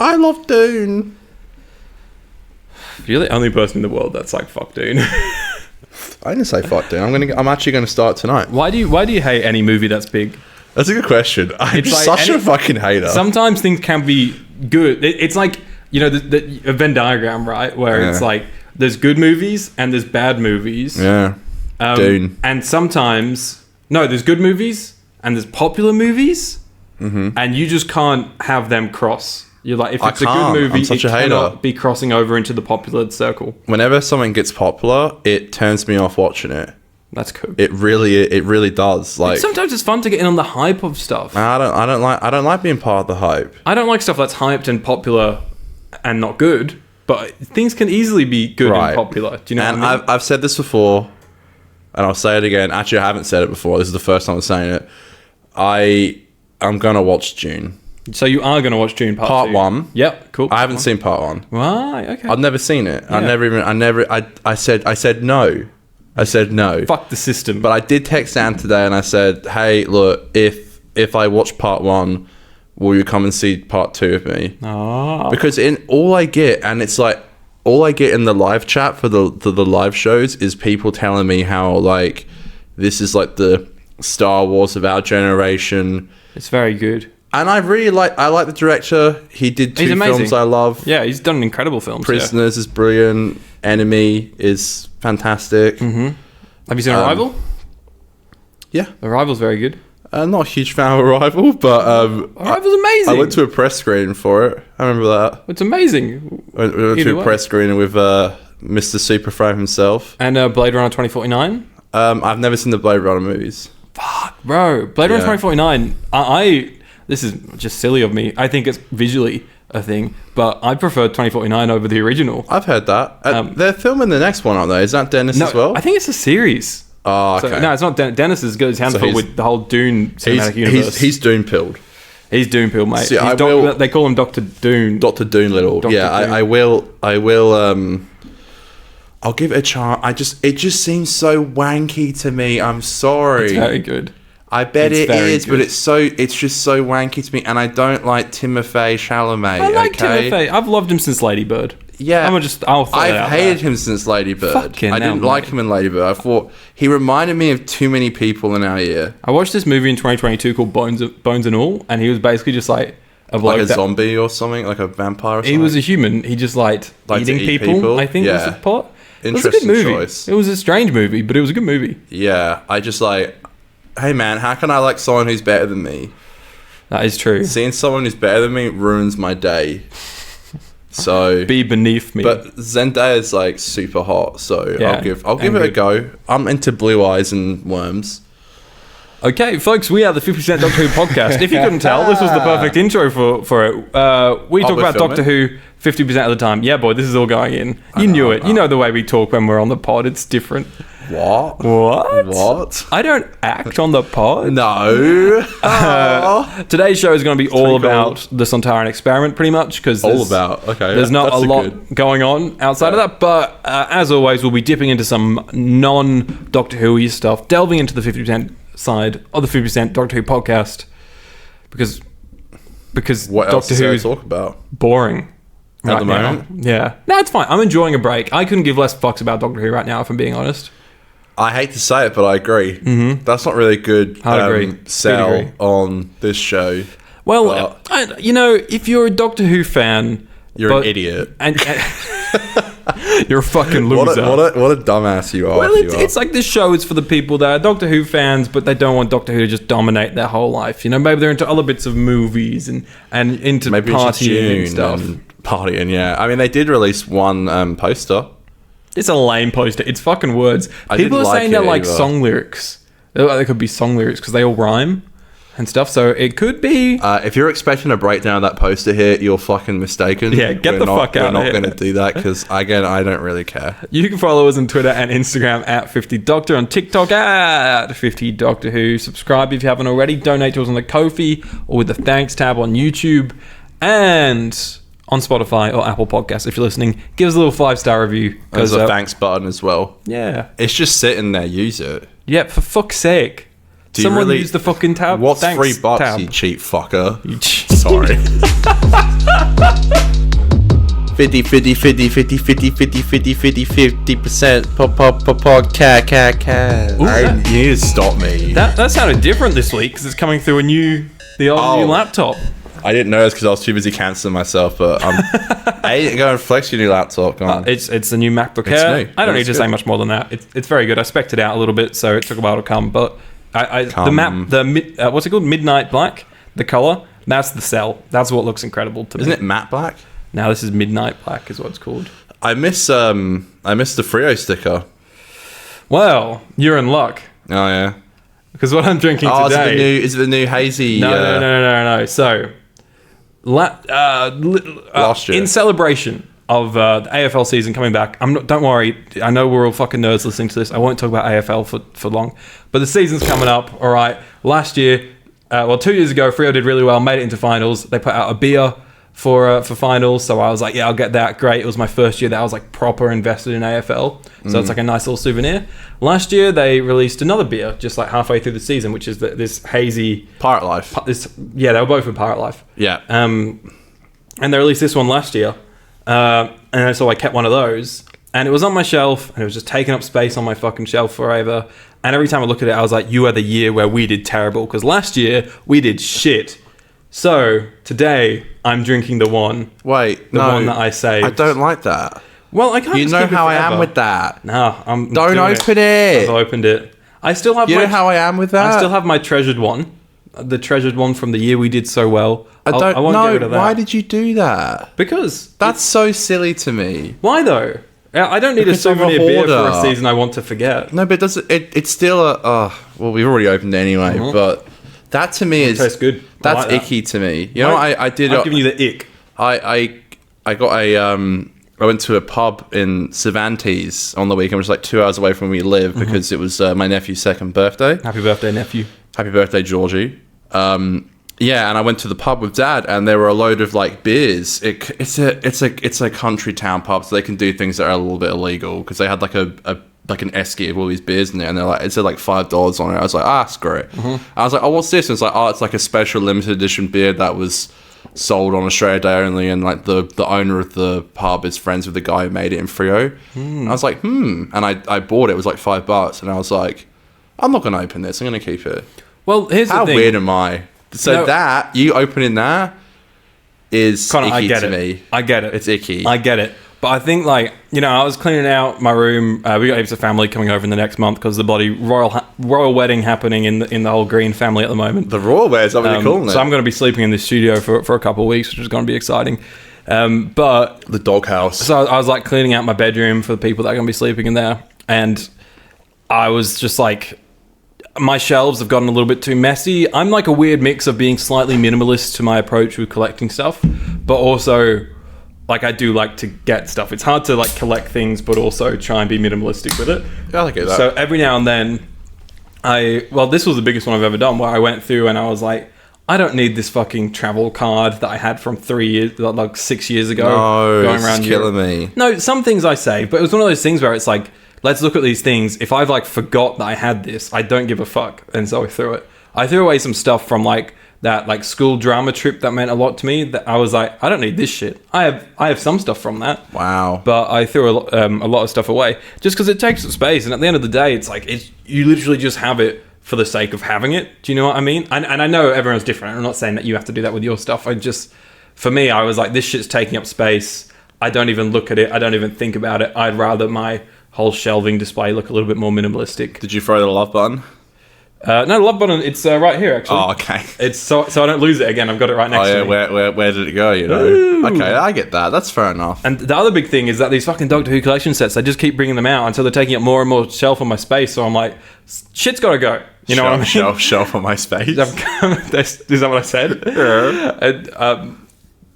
I love Dune. You're the only person in the world that's like, fuck Dune. I didn't say fuck Dune. I'm actually going to start tonight. Why do you hate any movie that's big? That's a good question. I'm It's like such a fucking hater. Sometimes things can be good. It's like, you know, the Venn diagram, right? Where it's like, there's good movies and there's bad movies. Yeah. Dune. And sometimes, no, there's good movies and there's popular movies. Mm-hmm. And you just can't have them cross. You're like, if it's a good movie, it cannot be crossing over into the popular circle. Whenever something gets popular, it turns me off watching it. That's cool. It really does. Like, sometimes it's fun to get in on the hype of stuff. I don't like being part of the hype. I don't like stuff that's hyped and popular and not good, but things can easily be good and popular. Do you know what I mean? I've said this before, and I'll say it again. Actually, I haven't said it before. This is the first time I'm saying it. I'm gonna watch Dune. So you are gonna watch Dune Part 2? 1. Yep, cool. I haven't seen Part 1. Right, okay. I've never seen it. Yeah. I said no. I said no. Fuck the system. But I did text Anne today and I said, hey, look, if I watch Part 1, will you come and see Part 2 with me? Oh. Because all I get in the live chat for the live shows is people telling me how, like, this is like the Star Wars of our generation. It's very good. And I like the director. He did 2 films I love. Yeah, he's done incredible films. Prisoners is brilliant. Enemy is fantastic. Mm-hmm. Have you seen Arrival? Yeah. Arrival's very good. Not a huge fan of Arrival, but Arrival's amazing. I went to a press screening for it. I remember that. It's amazing. We went to a press screening with Mr. Superframe himself. And Blade Runner 2049? I've never seen the Blade Runner movies. Fuck, bro. Blade Runner 2049, this is just silly of me. I think it's visually a thing, but I prefer 2049 over the original. I've heard that. They're filming the next one, aren't they? Is that Dennis as well? I think it's a series. Oh, okay. So, no, it's not Dennis has got his hands full with the whole Dune cinematic universe. He's Dune-pilled. He's Dune-pilled, mate. See, they call him Dr. Dune. Dr. Doolittle. Dr. Yeah, Dune. I will. I'll give it a chance. It just seems so wanky to me. I'm sorry. It's very good. I bet it is, good. but it's just so wanky to me, and I don't like Timothée Chalamet. I like Timothée. I've loved him since Lady Bird. Yeah, I've hated him since Lady Bird. I didn't like him in Lady Bird. I thought he reminded me of too many people in our year. I watched this movie in 2022 called Bones and All, and he was basically just like a zombie or something, like a vampire or something. He was a human. He just liked eating people, I think was the plot. It was a good movie. Choice. It was a strange movie, but it was a good movie. Yeah, I just like, hey man, how can I like someone who's better than me? That is true. Seeing someone who's better than me ruins my day. So be beneath me. But Zendaya is like super hot, so yeah, I'll give it a go. I'm into blue eyes and worms. Okay, folks, we are the 50% Doctor Who podcast. If you couldn't tell, this was the perfect intro for it. We talk about Doctor Who 50% of the time. Yeah, boy, this is all going in. You knew it. You know the way we talk when we're on the pod. It's different. What? I don't act on the pod. No. Today's show is going to be all about the Sontaran Experiment, pretty much, because there's not a lot going on outside of that. But as always, we'll be dipping into some non-Doctor Who-y stuff, delving into the 50% side of the 50% Doctor Who podcast, because what Doctor Who is talk about boring at the moment. Yeah, no, it's fine. I'm enjoying a break. I couldn't give less fucks about Doctor Who right now, if I'm being honest. I hate to say it, but I agree. Mm-hmm. That's not really a good sell on this show. Well, if you're a Doctor Who fan, you're an idiot. And you're a fucking loser. What a dumbass you are. Well, it's like this show is for the people that are Doctor Who fans, but they don't want Doctor Who to just dominate their whole life. You know, maybe they're into other bits of movies and into maybe partying and stuff. Partying, yeah. I mean, they did release one poster. It's a lame poster. It's fucking words. People are saying they're like song lyrics. They could be song lyrics because they all rhyme and stuff. So it could be. If you're expecting a breakdown of that poster here, you're fucking mistaken. Yeah, get the fuck out of here. We're not going to do that because, again, I don't really care. You can follow us on Twitter and Instagram at 50Doctor, on TikTok at 50Doctor Who. Subscribe if you haven't already. Donate to us on the Ko-fi or with the thanks tab on YouTube. And on Spotify or Apple Podcasts, if you're listening, give us a little 5-star review. There's a thanks button as well. Yeah. It's just sitting there. Use it. Yeah, for fuck's sake. Someone use the fucking tab. What's thanks $3, tab. you cheap fucker? Sorry. podcast. You need to stop me. That sounded different this week because it's coming through new laptop. I didn't notice because I was too busy cancelling myself, but hey, go and flex your new laptop. It's the new MacBook Air. I don't need to say much more than that. It's very good. I spec'd it out a little bit, so it took a while to come. But what's it called? Midnight Black, the color. That's the sell. That's what looks incredible to me. Isn't it matte black? Now this is Midnight Black, is what it's called. I miss the Frio sticker. Well, you're in luck. Oh yeah. Because what I'm drinking today is it the new hazy? No. So. Last year, in celebration of the AFL season coming back, don't worry, I know we're all fucking nerds listening to this. I won't talk about AFL for long, but the season's coming up. All right, last year, 2 years ago, Freo did really well, made it into finals. They put out a beer for finals, so I was like, yeah, I'll get that. Great. It was my first year that I was like proper invested in AFL, so it's like a nice little souvenir. Last year they released another beer just like halfway through the season, which is this hazy Pirate Life. They were both with Pirate Life. Yeah. And they released this one last year, and so I kept one of those, and it was on my shelf, and it was just taking up space on my fucking shelf forever. And every time I look at it, I was like, you are the year where we did terrible, because last year we did shit. So today I'm drinking the one. Wait, the one that I saved. I don't like that. Well, I can't. You know how I am with that. No, don't open it. I've opened it. I still have. You know how I am with that. I still have my treasured one, the treasured one from the year we did so well. I won't get rid of that. Why did you do that? Because that's so silly to me. Why though? I don't need a souvenir beer for a season I want to forget. No, but it's still well, we've already opened it anyway, but that to me tastes good. That's icky to me. You know, I've given you the ick. I got I went to a pub in Cervantes on the weekend, which is like 2 hours away from where we live, because it was my nephew's second birthday. Happy birthday, nephew. Happy birthday, Georgie. Yeah, and I went to the pub with Dad, and there were a load of like beers. It's a country town pub, so they can do things that are a little bit illegal, because they had like an esky of all these beers in there, and they're like, it said like $5 on it. I was like, screw it. I was like, oh, what's this? And it's like, it's like a special limited edition beer that was sold on Australia Day only, and like the owner of the pub is friends with the guy who made it in Freo. I was like, and I bought it. It was like $5, and I was like, I'm not gonna open this. I'm gonna keep it. Well, here's the thing. How weird am I? So that you opening that is Conor, icky to me. I get it. It's icky. I get it. But I think, like, you know, I was cleaning out my room. We got heaps of family coming over in the next month because the bloody royal wedding happening in the whole Green family at the moment. The royal wedding is something cool. So I'm going to be sleeping in the studio for a couple of weeks, which is going to be exciting. But the doghouse. So I was like cleaning out my bedroom for the people that are going to be sleeping in there, and I was just like, my shelves have gotten a little bit too messy. I'm like a weird mix of being slightly minimalist to my approach with collecting stuff, but also, like, I do like to get stuff. It's hard to like collect things, but also try and be minimalistic with it. Yeah, I get that. So every now and then, this was the biggest one I've ever done, where I went through and I was like, I don't need this fucking travel card that I had from 6 years ago. No, going around it's killing me. No, some things I save, but it was one of those things where it's like, let's look at these things. If I've like forgot that I had this, I don't give a fuck, and so I threw it. I threw away some stuff from like that like school drama trip that meant a lot to me. That I was like, I don't need this shit. I have some stuff from that. Wow. But I threw a lot of stuff away just because it takes up space, and at the end of the day, it's like you literally just have it for the sake of having it. Do you know what I mean? And I know everyone's different. I'm not saying that you have to do that with your stuff. For me, I was like, this shit's taking up space. I don't even look at it. I don't even think about it. I'd rather my whole shelving display look a little bit more minimalistic. Did you throw the love button? No, the love button, it's right here, actually. Oh, okay. It's so I don't lose it again. I've got it right next to me. Where did it go, you know? Ooh. Okay, I get that. That's fair enough. And the other big thing is that these fucking Doctor Who collection sets, they just keep bringing them out until they're taking up more and more shelf on my space. So I'm like, shit's got to go. You know what I mean? Shelf on my space? Is that what I said? Yeah.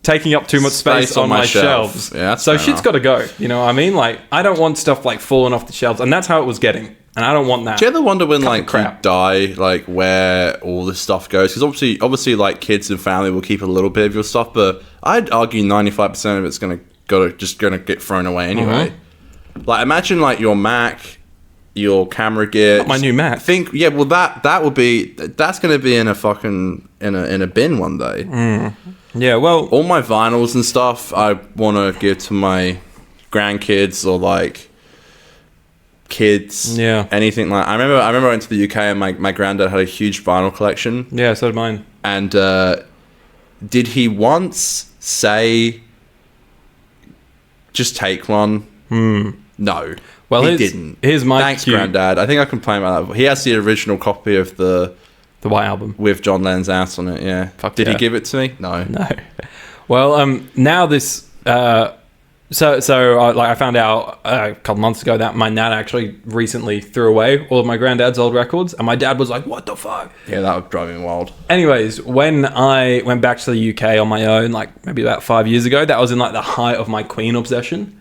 Taking up too much space on my shelves. Yeah, so shit's got to go. You know what I mean? Like, I don't want stuff like falling off the shelves, and that's how it was getting. And I don't want that. Do you ever wonder when like you die, like where all this stuff goes? Because obviously, like kids and family will keep a little bit of your stuff, but I'd argue 95% of it's gonna get thrown away anyway. Like, imagine like your Mac, your camera gear. Not my new Mac. That's gonna be in a fucking in a bin one day. Yeah, well, all my vinyls and stuff I want to give to my grandkids or like kids. Yeah. Anything like I remember I went to the UK and my granddad had a huge vinyl collection. Yeah, so did mine. And did he once say just take one? No. Well, he didn't. Here's my thanks, Granddad. I think I complained about that. He has the original copy of the White Album with John Lennon's ass on it. Yeah. Did he give it to me? No. Well, now this. I found out a couple months ago that my nan actually recently threw away all of my granddad's old records, and my dad was like, "What the fuck?" Yeah, that would drive me wild. Anyways, when I went back to the UK on my own, like maybe about 5 years ago, that was in like the height of my Queen obsession.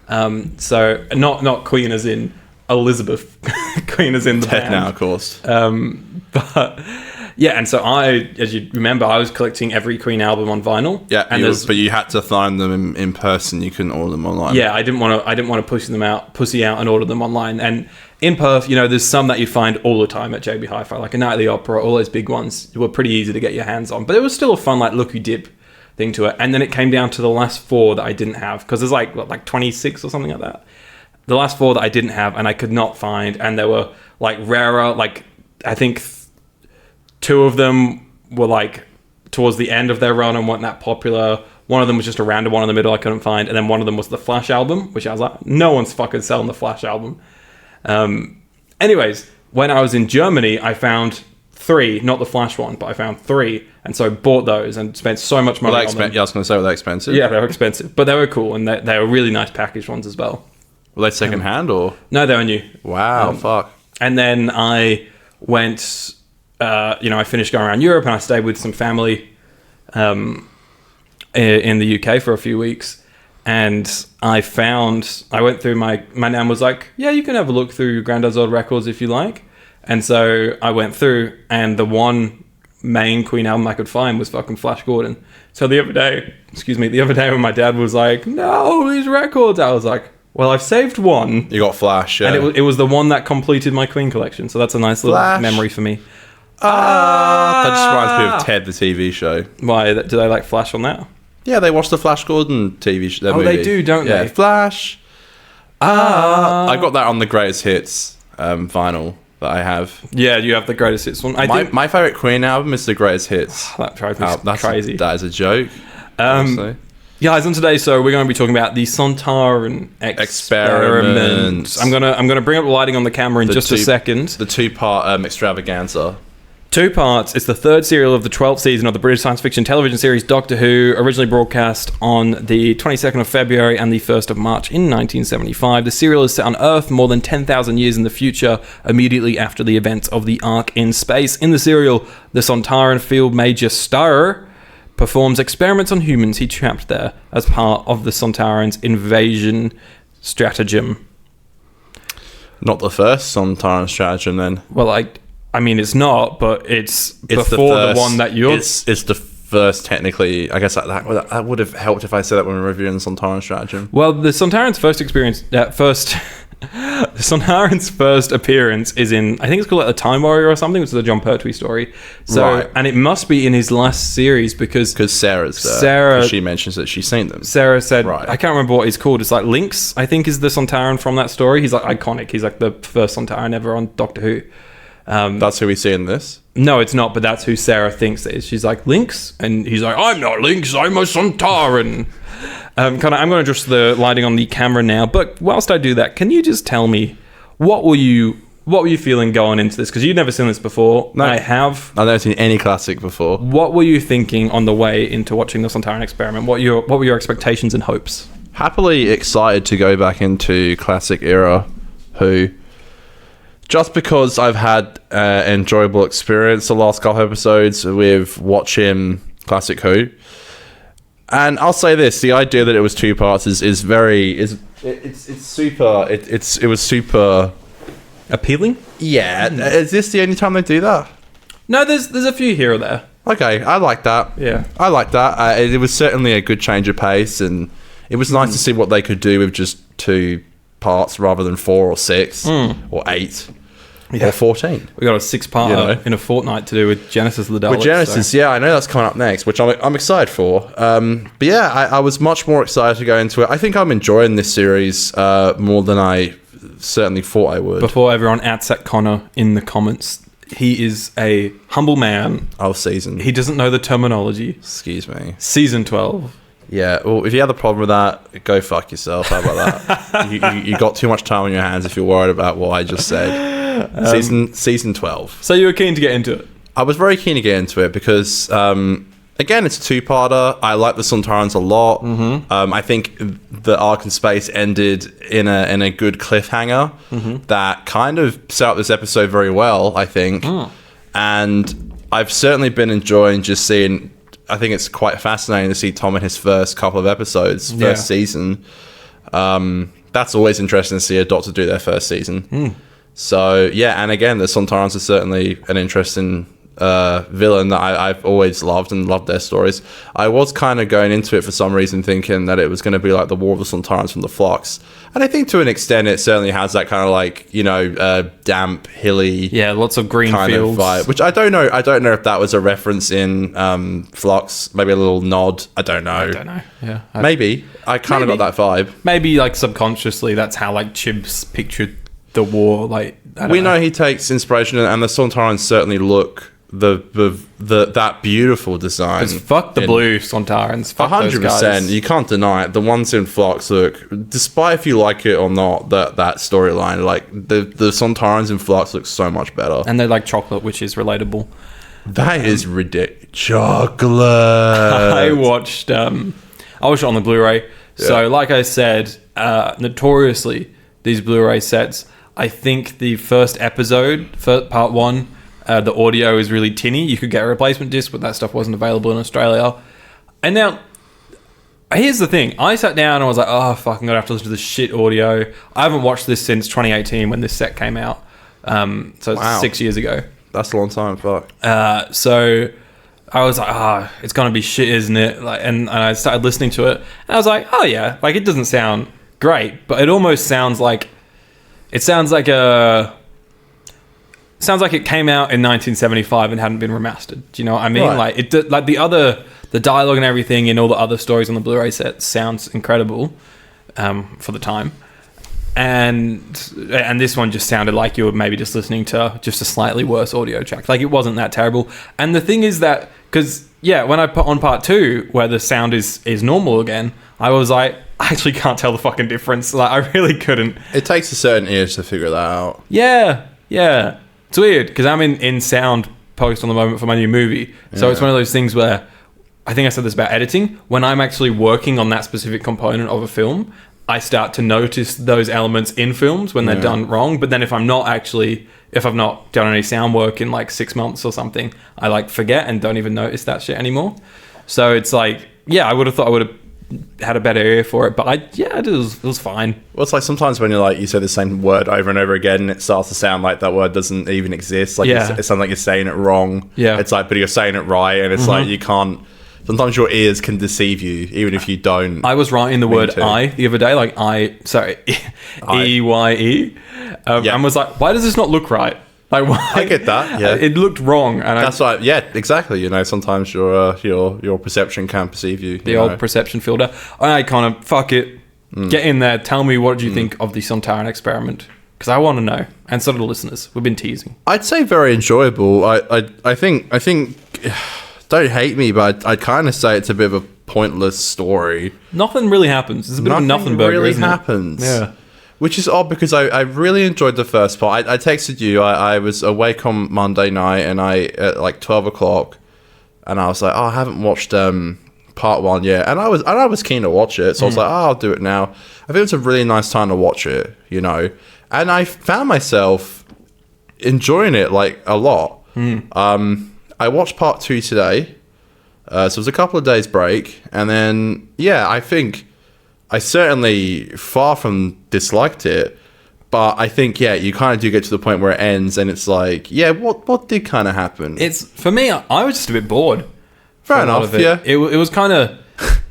So not Queen as in Elizabeth, Queen as in the band. Now, of course. But yeah, and so as you remember, I was collecting every Queen album on vinyl. Yeah, and but you had to find them in person. You couldn't order them online. Yeah, I didn't want to pussy out and order them online. And in Perth, there's some that you find all the time at JB Hi-Fi, like a Night at the Opera. All those big ones were pretty easy to get your hands on, but it was still a fun like looky dip thing to it. And then it came down to the last 4 that I didn't have, because there's like 26 or something like that. The last 4 that I didn't have and I could not find, and they were like rarer. Like I think 2 of them were like towards the end of their run and weren't that popular. One of them was just a random one in the middle I couldn't find, and then one of them was the Flash album, which I was like, no one's fucking selling the Flash album. Anyways, when I was in Germany, I found 3, not the Flash one, but I found 3, and so bought those and spent so much money on them. Yeah, I was going to say, were they expensive? Yeah, they were expensive, but they were cool, and they were really nice packaged ones as well. Were they second hand or? No, they were new. Wow, fuck. And then I went, I finished going around Europe, and I stayed with some family in the UK for a few weeks. And I went through my nan was like, yeah, you can have a look through your granddad's old records if you like. And so I went through, and the one main Queen album I could find was fucking Flash Gordon. So the other day when my dad was like, no, these records, I was like, well, I've saved one. You got Flash, yeah. And it was the one that completed my Queen collection. So that's a nice little memory for me. That just reminds me of Ted, the TV show. Why? Do they like Flash on that? Yeah, they watch the Flash Gordon TV show. Oh, they do, don't they? Flash. I got that on the Greatest Hits vinyl that I have. Yeah, you have the Greatest Hits one. My favourite Queen album is the Greatest Hits. That drives me crazy. That is a joke. Guys, on today, so we're going to be talking about the Sontaran Experiment. I'm gonna bring up the lighting on the camera in just a second. The 2-part extravaganza. 2 parts. It's the 3rd serial of the 12th season of the British science fiction television series Doctor Who, originally broadcast on the 22nd of February and the 1st of March in 1975. The serial is set on Earth more than 10,000 years in the future, immediately after the events of the Ark in space. In the serial, the Sontaran Field Major Starr performs experiments on humans he trapped there as part of the Sontaran's invasion stratagem. Not the first Sontaran stratagem, then. Well, I mean, it's not, but it's before the one that you're... It's the first, technically. I guess that would have helped if I said that when we were reviewing the Sontaran stratagem. Well, the Sontaran's Sontaran's first appearance is in, I think it's called The Time Warrior or something, which is a John Pertwee story. So, right. And it must be in his last series because Sarah's there. She mentions that she's seen them. Sarah said, right. I can't remember what he's called. It's like Lynx, I think, is the Sontaran from that story. He's like iconic. He's like the first Sontaran ever on Doctor Who. That's who we see in this? No, it's not, but that's who Sarah thinks it is. She's like, Lynx? And he's like, I'm not Lynx, I'm a Sontaran. I'm going to adjust the lighting on the camera now, but whilst I do that, can you just tell me, what were you feeling going into this? Because you'd never seen this before. No, I have. I've never seen any classic before. What were you thinking on the way into watching the Sontaran Experiment? What were your expectations and hopes? Happily excited to go back into classic era Who. Just because I've had an enjoyable experience the last couple episodes with watching classic Who. And I'll say this, the idea that it was 2 parts it was super appealing. Yeah. Is this the only time they do that? No, there's a few here or there. Okay, I like that. Yeah. I like that. It was certainly a good change of pace, and it was nice to see what they could do with just 2 parts rather than 4 or 6 or 8. or 14. We got a 6-parter in a fortnight to do with Genesis of the Daleks. With Genesis, yeah, I know that's coming up next, which I'm excited for. But yeah, I was much more excited to go into it. I think I'm enjoying this series more than I certainly thought I would. Before everyone outs at Conor in the comments, he is a humble man. Season. He doesn't know the terminology. Excuse me. Season 12. Yeah, well, if you have a problem with that, go fuck yourself. How about that? you got too much time on your hands if you're worried about what I just said. Season 12. So you were keen to get into it? I was very keen to get into it because, again, it's a two-parter. I like the Sontarans a lot. Mm-hmm. I think the arc in space ended in a good cliffhanger that kind of set up this episode very well, I think. And I've certainly been enjoying just seeing... I think it's quite fascinating to see Tom in his first couple of episodes, first season. That's always interesting to see a Doctor do their first season. So, yeah, and again, the Sontarans are certainly an interesting villain that I've always loved and loved their stories. I was kind of going into it for some reason thinking that it was going to be like the War of the Sontarans from the Flux. And I think to an extent it certainly has that kind of like, damp, hilly... Yeah, lots of green kind fields. Of vibe, which I don't know. I don't know if that was a reference in Flux. Maybe a little nod. I don't know. Yeah. Maybe. I kind of got that vibe. Maybe like subconsciously that's how like Chibs pictured the war. Like we know he takes inspiration and the Sontarans certainly look... that beautiful design. It's fuck the blue Sontarans. 100%. You can't deny it. The ones in Flux look, despite if you like it or not, that storyline, like the Sontarans in Flux look so much better. And they're like chocolate, which is relatable. That is ridiculous. Chocolate. I watched it on the Blu-ray. Yeah. So like I said, notoriously these Blu-ray sets, I think the first episode, part 1, the audio is really tinny. You could get a replacement disc, but that stuff wasn't available in Australia. And now, here's the thing. I sat down and I was like, oh, fuck, I'm going to have to listen to this shit audio. I haven't watched this since 2018 when this set came out. So it's 6 years ago. That's a long time, fuck. So I was like, it's going to be shit, isn't it? Like, and I started listening to it. And I was like, oh, yeah. Like, it doesn't sound great, but it almost sounds like... It sounds like it came out in 1975 and hadn't been remastered. Do you know what I mean? Right. Like the dialogue and everything in all the other stories on the Blu-ray set sounds incredible for the time, and this one just sounded like you were maybe just listening to just a slightly worse audio track. Like it wasn't that terrible. And the thing is that because when I put on part 2 where the sound is normal again, I was like, I actually can't tell the fucking difference. Like I really couldn't. It takes a certain ear to figure that out. Yeah. It's weird because I'm in sound post on the moment for my new movie. So it's one of those things where I think I said this about editing. When I'm actually working on that specific component of a film, I start to notice those elements in films when they're done wrong. But then if I've not done any sound work in like 6 months or something, I like forget and don't even notice that shit anymore. So it's like, I would have thought I would have had a better ear for it, but it was fine. Well, it's like sometimes when you say the same word over and over again, and it starts to sound like that word doesn't even exist. Like it sounds like you're saying it wrong. Yeah, it's like, but you're saying it right, and it's like you can't. Sometimes your ears can deceive you, even if you don't. I was writing the word "I" the other day, like EYE, and was like, why does this not look right? Like, why? I get that. Yeah, it looked wrong, and that's right. Yeah, exactly. Sometimes your perception can perceive you. The old perception filter. I kind of fuck it. Get in there. Tell me what you think of the Sontaran Experiment, because I want to know, and so do the listeners. We've been teasing. I'd say very enjoyable. I think. Don't hate me, but I'd kind of say it's a bit of a pointless story. Nothing really happens. It's a bit of a nothing burger. Really happens. Yeah. Which is odd because I really enjoyed the first part. I texted you. I was awake on Monday night and at like 12 o'clock, and I was like, I haven't watched part 1 yet, and I was keen to watch it, so I was like, I'll do it now. I think it's a really nice time to watch it, and I found myself enjoying it like a lot. I watched part 2 today, so it was a couple of days break, and then I think. I certainly far from disliked it, but I think you kind of do get to the point where it ends, and it's like, what did kind of happen? It's for me. I was just a bit bored. Fair enough. It was kind of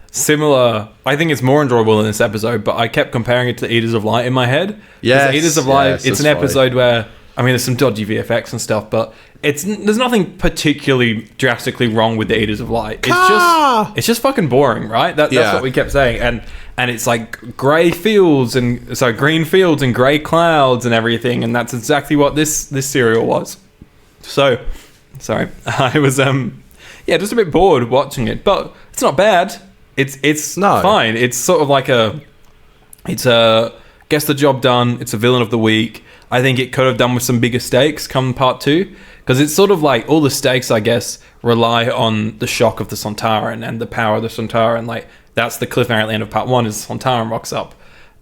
similar. I think it's more enjoyable in this episode, but I kept comparing it to Eaters of Light in my head. Yeah, Eaters of Light. It's an episode where I mean, there's some dodgy VFX and stuff, but there's nothing particularly drastically wrong with the Eaters of Light. It's just fucking boring, right? That's what we kept saying. And it's like green fields and grey clouds and everything, and that's exactly what this serial was. So, sorry, I was just a bit bored watching it, but it's not bad. It's fine. It's sort of like gets the job done. It's a villain of the week. I think it could have done with some bigger stakes come part 2, because it's sort of like all the stakes, I guess, rely on the shock of the Sontaran and the power of the Sontaran. Like, that's the cliffhanger at the end of part 1 is Sontaran rocks up.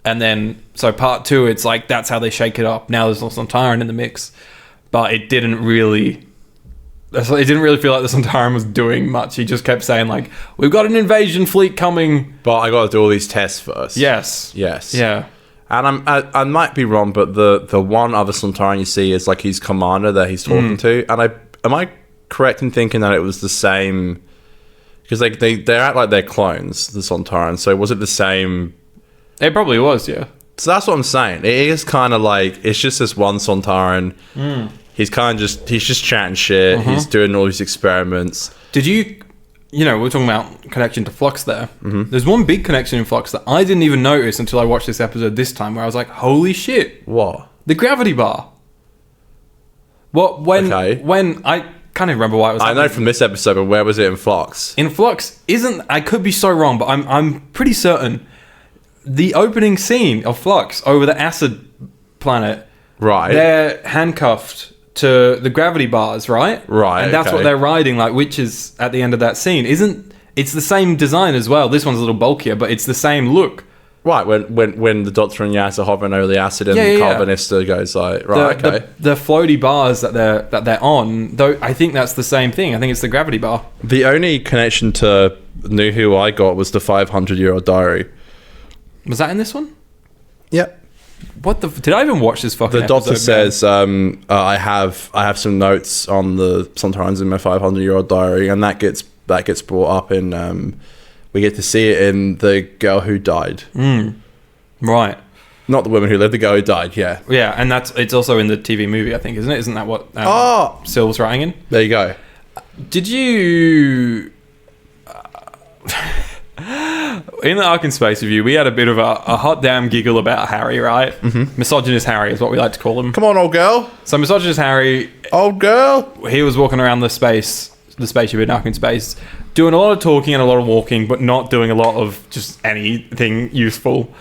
And then, so part 2, it's like, that's how they shake it up. Now there's no Sontaran in the mix. But it didn't really feel like the Sontaran was doing much. He just kept saying, like, we've got an invasion fleet coming. But I got to do all these tests first. Yes. Yeah. And I might be wrong, but the one other Sontaran you see is like his commander that he's talking to. And am I correct in thinking that it was the same? Because they act like they're clones, the Sontaran. So was it the same? It probably was, yeah. So that's what I'm saying. It is kind of like, it's just this one Sontaran. He's just chatting shit. He's doing all these experiments. Did you we're talking about connection to Flux there. There's one big connection in Flux that I didn't even notice until I watched this episode this time, where I was like, holy shit. What? The gravity bar. When I can't even remember why it was happening. I know from this episode, but where was it in Flux? In Flux, I could be so wrong, but I'm pretty certain the opening scene of Flux over the acid planet, right? They're handcuffed to the gravity bars, right? Right. And that's what they're riding like witches at the end of that scene. It's the same design as well. This one's a little bulkier, but it's the same look. Right, when the Doctor and Yaz are hovering over the acid and the Carbonista goes like, right, the floaty bars that they're on, though, I think that's the same thing. I think it's the gravity bar. The only connection to New Who I got was the 500-year-old diary. Was that in this one? Yep. What did I even watch this fucking The Doctor episode, says, I have some notes on the Sontarans in my 500-year-old diary, and that gets brought up in, we get to see it in The Girl Who Died. Right. Not the woman who lived, the girl who died, yeah. Yeah, and it's also in the TV movie, I think, isn't it? Isn't that what Syl's writing in? There you go. Did you... in the Ark in Space review, we had a bit of a hot damn giggle about Harry, right? Misogynist Harry is what we like to call him. Come on, old girl. So misogynist Harry... Old girl. He was walking around the spaceship in Ark in Space, doing a lot of talking and a lot of walking, but not doing a lot of just anything useful.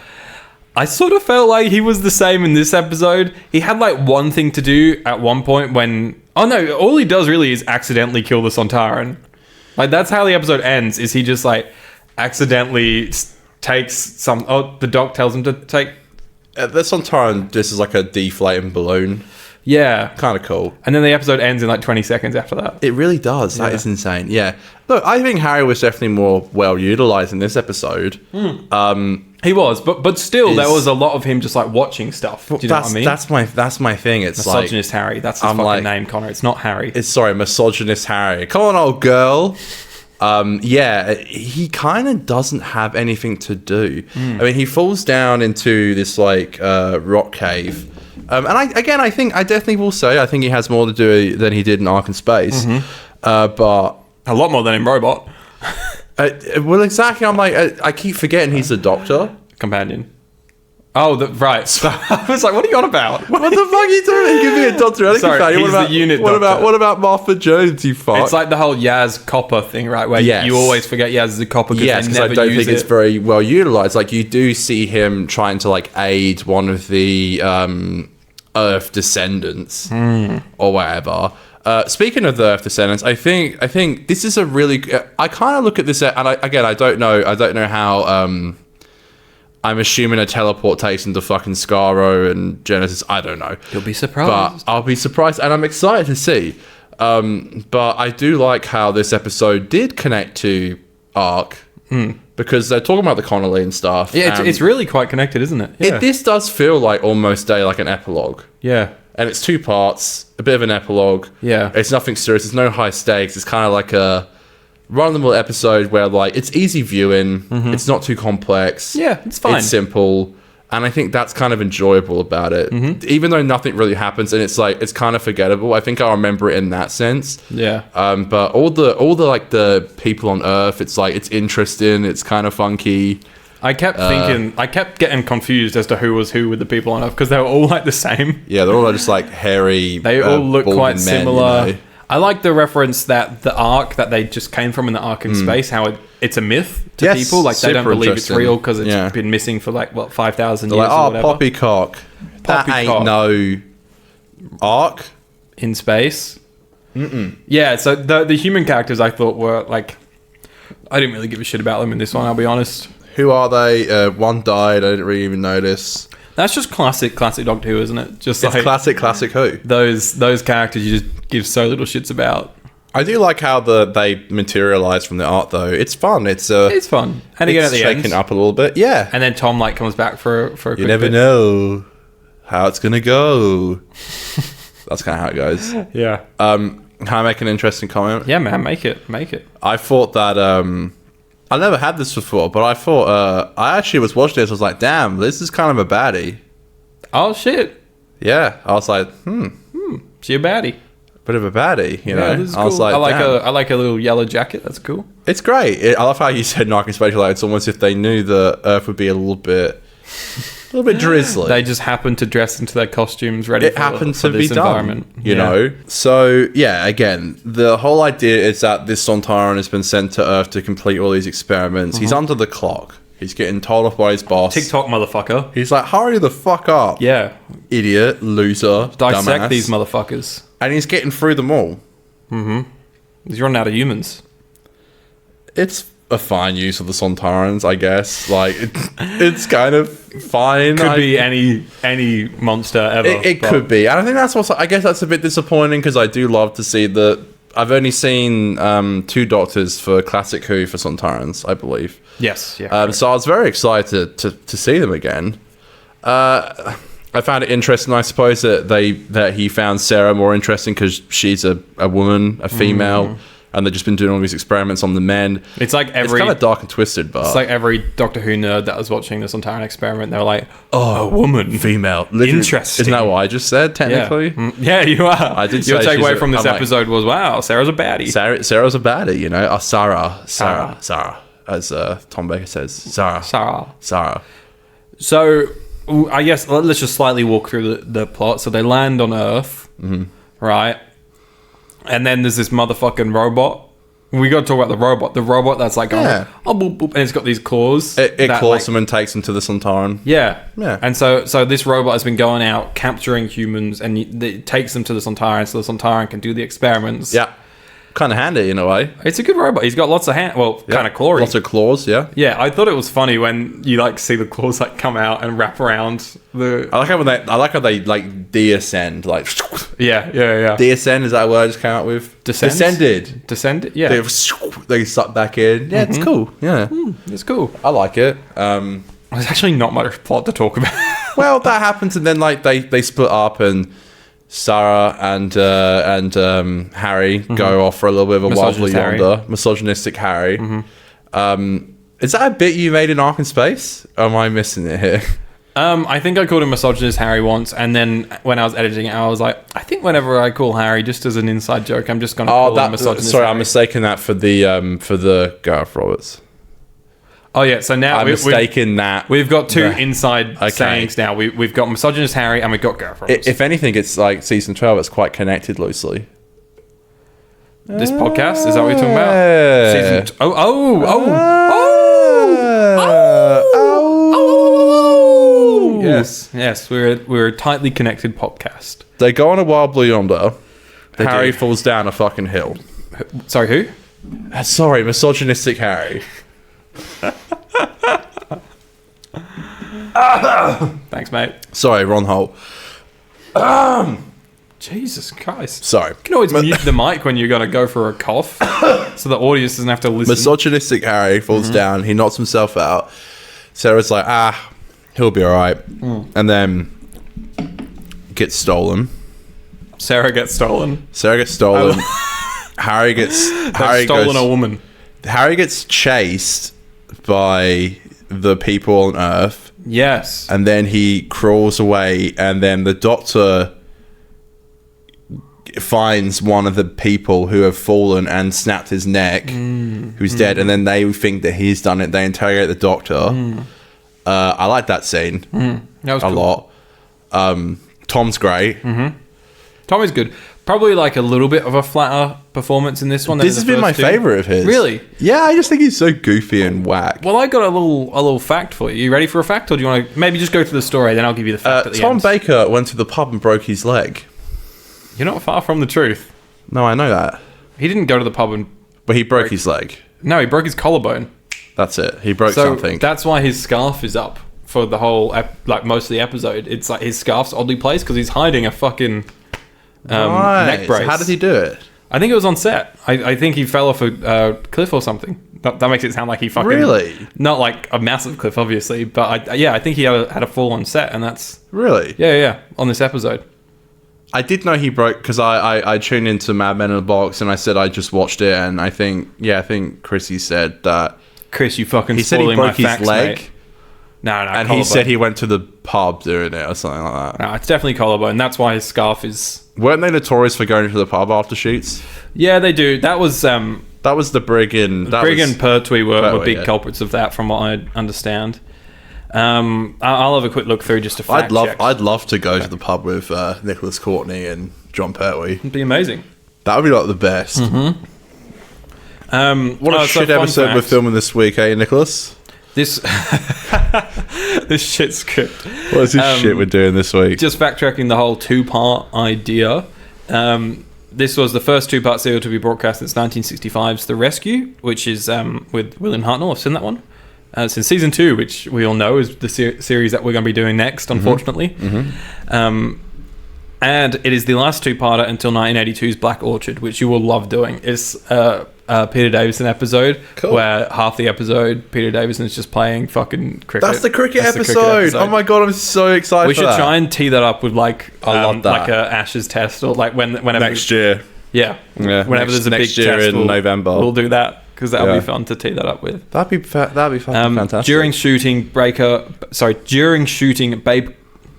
I sort of felt like he was the same in this episode. He had like one thing to do at one point when... Oh no, all he does really is accidentally kill the Sontaran. Like, that's how the episode ends, is he just like accidentally takes some... Oh, the doc tells him to take... The Sontaran, this is like a deflating balloon. Yeah. Kind of cool. And then the episode ends in like 20 seconds after that. It really does. That is insane. Yeah. Look, I think Harry was definitely more well utilized in this episode. He was, but still, there was a lot of him just like watching stuff. Do you know what I mean? That's my thing. It's misogynist Harry. That's his fucking name, Conor. It's not Harry. Misogynist Harry. Come on, old girl. Yeah, he kind of doesn't have anything to do. I mean, he falls down into this like rock cave. And I definitely will say I think he has more to do than he did in Ark in Space. But a lot more than in Robot. Well, exactly. I'm like, I keep forgetting he's a doctor. Companion. Oh, right. So I was like, what are you on about? What the fuck are you doing? Give me a doctor. Sorry, he's the unit doctor. What about Martha Jones, you fuck? It's like the whole Yaz copper thing, right? Where you always forget Yaz is a copper because I don't think it's very well utilized. Like, you do see him trying to like aid one of the Earth descendants or whatever. Speaking of the Earth descendants, I think this is a really... I kind of look at this, and I don't know how... I'm assuming a teleportation to fucking Skaro and Genesis. I don't know. You'll be surprised. But I'll be surprised, and I'm excited to see. But I do like how this episode did connect to Ark. Because they're talking about the Conor and stuff. Yeah, it's really quite connected, isn't it? Yeah. This does feel like almost like an epilogue. Yeah. And it's 2 parts, a bit of an epilogue. Yeah. It's nothing serious. It's no high stakes. It's kind of like a run-of-the-mill episode where, like, it's easy viewing. It's not too complex. Yeah, it's fine. It's simple. And I think that's kind of enjoyable about it. Even though nothing really happens and it's like, it's kind of forgettable. I think I'll remember it in that sense. Yeah. But all the like the people on Earth, it's like, it's interesting. It's kind of funky. I kept getting confused as to who was who with the people on Earth because they were all like the same. Yeah, they're all just like hairy. They all look quite similar. Men, you know? I like the reference that the arc that they just came from in the arc in space, how it's a myth to people. Like, they don't believe it's real because it's been missing for like, 5,000 years like, or whatever. Poppycock. That ain't no arc. In space. Yeah, so the human characters I thought were like... I didn't really give a shit about them in this one, I'll be honest. Who are they? One died, I didn't really even notice. That's just classic Doctor Who, isn't it? Just it's like classic Who. Those characters you just give so little shits about. I do like how they materialize from the art, though. It's fun. It's fun. And again, at the shaking end, up a little bit. Yeah. And then Tom like comes back for a quick You never bit. know how it's gonna go. That's kind of how it goes. Yeah. Can I make an interesting comment? Yeah, man. Make it. I thought that I never had this before, but I thought I actually was watching this. I was like, damn, this is kind of a baddie. Oh shit. Yeah. I was like, She a baddie. Bit of a baddie, you know. This is I was cool. like, I like a little yellow jacket. That's cool. It's great. I love how you said Nike Spatial. Like, it's almost if they knew the Earth would be a little bit drizzly. They just happened to dress into their costumes ready for this environment. You know? So, yeah, again, the whole idea is that this Sontaran has been sent to Earth to complete all these experiments. He's under the clock. He's getting told off by his boss. TikTok motherfucker. He's like, hurry the fuck up. Yeah. Idiot, loser, Dissect dumbass. these motherfuckers. And he's getting through them all. He's running out of humans. It's a fine use of the Sontarans, I guess. Like, it's kind of fine. Could be any monster ever. It could be. And I think that's also, I guess that's a bit disappointing because I do love to see that. I've only seen 2 doctors for Classic Who for Sontarans, I believe. Yes. Yeah. So I was very excited to see them again. I found it interesting, I suppose, that he found Sarah more interesting because she's a woman, a female, and they've just been doing all these experiments on the men. It's like it's kind of dark and twisted, but it's like every Doctor Who nerd that was watching the Sontaran Experiment, they were like, "Oh, a woman, female, interesting." Isn't that what I just said? Technically, yeah, you are. I did. Your takeaway from this episode was, "Wow, Sarah's a baddie." Sarah's a baddie, you know. Sarah, as Tom Baker says, Sarah. So, I guess let's just slightly walk through the plot. So they land on Earth, right? And then there's this motherfucking robot. We got to talk about the robot. The robot that's like going, boop, boop, and it's got these claws. It claws them and takes them to the Sontaran. Yeah. And so this robot has been going out capturing humans, and it takes them to the Sontaran, so the Sontaran can do the experiments. Yeah. Kind of handy in a way. It's a good robot. He's got lots of kind of clawy. Lots of claws, yeah. Yeah, I thought it was funny when you like see the claws like come out and wrap around the. I like how they like de-ascend, like. Yeah. De-ascend, is that a word I just came up with? Descended. Yeah. They suck back in. Yeah, it's cool. Yeah, it's cool. I like it. There's actually not much plot to talk about. Well, that happens, and then like they split up and. Sarah and Harry go off for a little bit of a wobbly yonder. Misogynistic Harry. Is that a bit you made in Ark in Space? Or am I missing it here? I think I called him Misogynist Harry once, and then when I was editing it, I was like, I think whenever I call Harry, just as an inside joke, I'm just going to call him Misogynist Sorry, Harry. I'm mistaken that for the Gareth Roberts. Oh yeah, so now I'm mistaken that we've got 2 inside sayings now. We've got Misogynist Harry and we've got Gareth Roberts. If anything, it's like season 12. It's quite connected loosely. This podcast, is that what you're talking about? Season Yes, we're a tightly connected podcast. They go on a wild blue yonder. Harry falls down a fucking hill. Sorry, who? Sorry, misogynistic Harry. Thanks, mate. Sorry, Ron Holt. Jesus Christ. Sorry. You can always mute the mic when you're going to go for a cough so the audience doesn't have to listen. Misogynistic Harry falls down. He knocks himself out. Sarah's like, he'll be all right. And then gets stolen. Sarah gets stolen. Harry gets... Harry stolen a woman. Harry gets chased by the people on Earth. Yes. And then he crawls away, and then the Doctor finds one of the people who have fallen and snapped his neck, who's dead, and then they think that he's done it. They interrogate the Doctor. I like that scene. That was a lot. Tom's great. Tom is good. Probably like a little bit of a flatter performance in this one. This has been my favorite of his. Really? Yeah, I just think he's so goofy and whack. Well, I got a little fact for you. You ready for a fact, or do you want to maybe just go through the story, then I'll give you the fact at the Tom end? Baker went to the pub and broke his leg. You're not far from the truth. No, I know that. He didn't go to the pub and... But he broke his leg. No, he broke his collarbone. That's it. He broke something. That's why his scarf is up for the whole, most of the episode. It's like his scarf's oddly placed because he's hiding a fucking neck brace. So how did he do it? I think it was on set. I think he fell off a cliff or something. That makes it sound like he fucking... Really? Not like a massive cliff, obviously, but I think he had a fall on set, and that's... Really? Yeah, on this episode. I did know he broke, because I tuned into Mad Men in a Box, and I said I just watched it, and I think Chrissy said that... Chris, you fucking he said he broke his leg. Mate. No, and collarbone. he said he went to the pub doing it or something like that. No, it's definitely collarbone. That's why his scarf is... Weren't they notorious for going to the pub after shoots? Yeah, they do. That was the Brig and... Brig and Pertwee were big culprits of that, from what I understand. I'll have a quick look through just to fact check. I'd love to go to the pub with Nicholas Courtney and John Pertwee. It'd be amazing. That would be like the best. What a shit episode we're filming this week, eh, Nicholas? This shit script. What is this shit we're doing this week? Just fact-checking the whole two-part idea. This was the first two-part serial to be broadcast since 1965's The Rescue, which is with William Hartnell. I've seen that one. Since season 2, which we all know is the series that we're going to be doing next, unfortunately. And it is the last two-parter until 1982's Black Orchid, which you will love doing. It's a Peter Davison episode where half the episode Peter Davison is just playing fucking cricket. That's the cricket episode. Oh my god, I'm so excited. We should try and tee that up with like I love that. like a Ashes test, or like whenever next year. Yeah. Whenever there's a big next year test in November, we'll do that because that'll be fun to tee that up with. That'd be fucking fantastic. During shooting, Babe,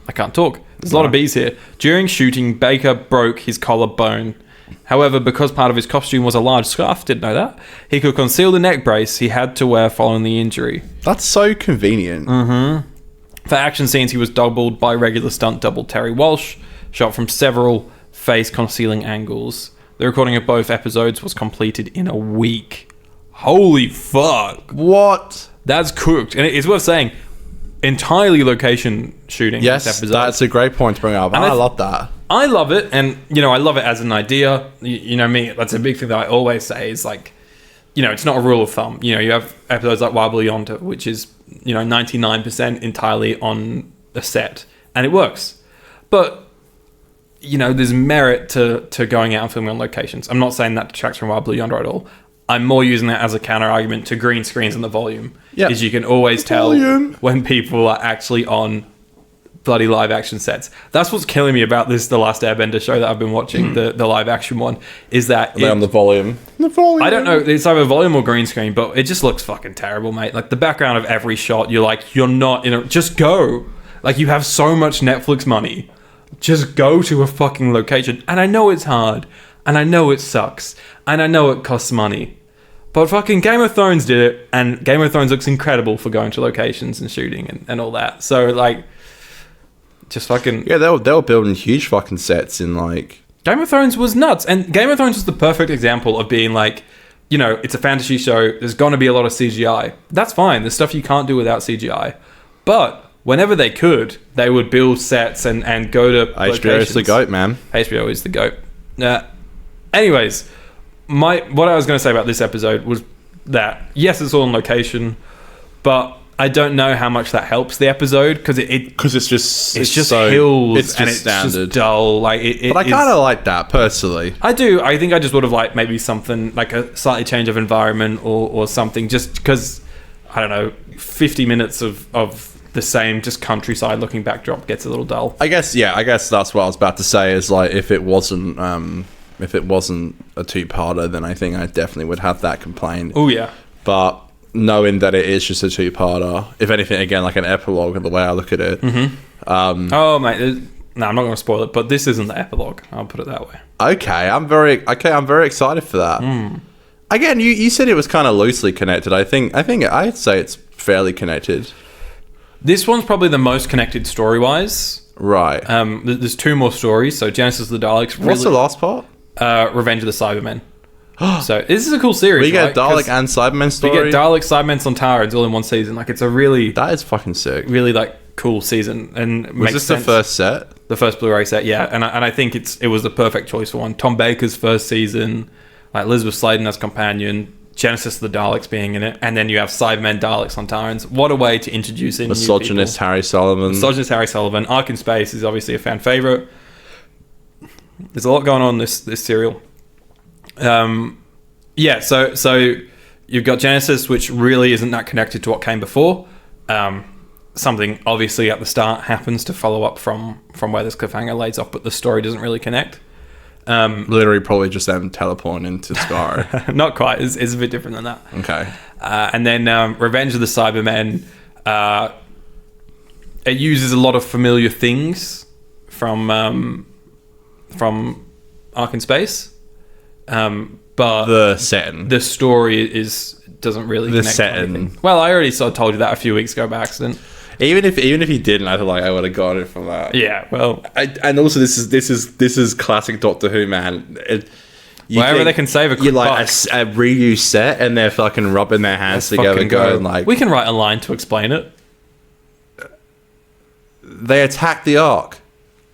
I can't talk. There's a lot of B's here. During shooting, Baker broke his collarbone. However, because part of his costume was a large scarf, didn't know that, he could conceal the neck brace he had to wear following the injury. That's so convenient. For action scenes, he was doubled by regular stunt double Terry Walsh, shot from several face-concealing angles. The recording of both episodes was completed in a week. Holy fuck. What? That's cooked. And it's worth saying, entirely location shooting. Yes, this episode. That's a great point to bring up. I love that. I love it, and I love it as an idea. You know me, that's a big thing that I always say is like, it's not a rule of thumb. You have episodes like Wild Yonder, which is 99% entirely on a set, and it works. But there's merit to going out and filming on locations. I'm not saying that detracts from Wild Blue Yonder at all. I'm more using that as a counter argument to green screens and the volume. Yeah, is you can always tell when people are actually on bloody live action sets. That's what's killing me about The Last Airbender show that I've been watching, the live action one, is that on the volume. I don't know, it's either volume or green screen, but it just looks fucking terrible, mate. Like the background of every shot, you're not just go. Like you have so much Netflix money. Just go to a fucking location. And I know it's hard, and I know it sucks, and I know it costs money. But fucking Game of Thrones did it, and Game of Thrones looks incredible for going to locations and shooting and all that. So like just fucking... Yeah, they were building huge fucking sets in like... Game of Thrones was nuts. And Game of Thrones was the perfect example of being like, it's a fantasy show. There's going to be a lot of CGI. That's fine. There's stuff you can't do without CGI. But whenever they could, they would build sets and go to locations. HBO is the GOAT, man. HBO is the GOAT. Anyways, what I was going to say about this episode was that, yes, it's all on location, but... I don't know how much that helps the episode because it's just so, hills it's just and it's standard. Just dull. Like but I kind of like that personally. I do. I think I just would have liked maybe something like a slightly change of environment or something. Just because 50 minutes of the same just countryside looking backdrop gets a little dull. I guess that's what I was about to say. Is like if it wasn't a two-parter, then I think I definitely would have that complaint. Oh yeah, but. knowing that it is just a two-parter. If anything, again, like an epilogue, the way I look at it. Oh, mate. No, I'm not going to spoil it, but this isn't the epilogue. I'll put it that way. Okay, I'm very excited for that. Again, you said it was kind of loosely connected. I think I'd say it's fairly connected. This one's probably the most connected story-wise. Right. There's 2 more stories. So Genesis of the Daleks. What's the last part? Revenge of the Cybermen. So this is a cool series. We get Dalek and Cybermen story. We get Dalek, Cybermen, Sontarans all in one season. Like, it's a really... That is fucking sick. Really, like, cool season. And was this sense. The first set? The first Blu-ray set, yeah. And I think it was the perfect choice for one. Tom Baker's first season, like Elizabeth Sladen as companion, Genesis of the Daleks being in it, and then you have Cybermen, Daleks, Sontarans. What a way to introduce in misogynist Harry Sullivan. Misogynist Harry Sullivan. Ark in Space is obviously a fan favourite. There's a lot going on in this serial. Yeah, so you've got Genesis, which really isn't that connected to what came before. Something obviously at the start happens to follow up from where this cliffhanger lays off, but the story doesn't really connect. Literally probably just them teleporting into Skyrim. Not quite. It's a bit different than that. Okay. And then Revenge of the Cybermen, it uses a lot of familiar things from Ark in Space. But the setting, the story doesn't really connect. The setting. Well, I already sort of told you that a few weeks ago by accident. Even if he didn't, I feel like I would have got it from that. Yeah, well, and also this is classic Doctor Who, man. Wherever they can save a quick like a reuse set, and they're fucking rubbing their hands together, going like, we can write a line to explain it. They attack the Ark.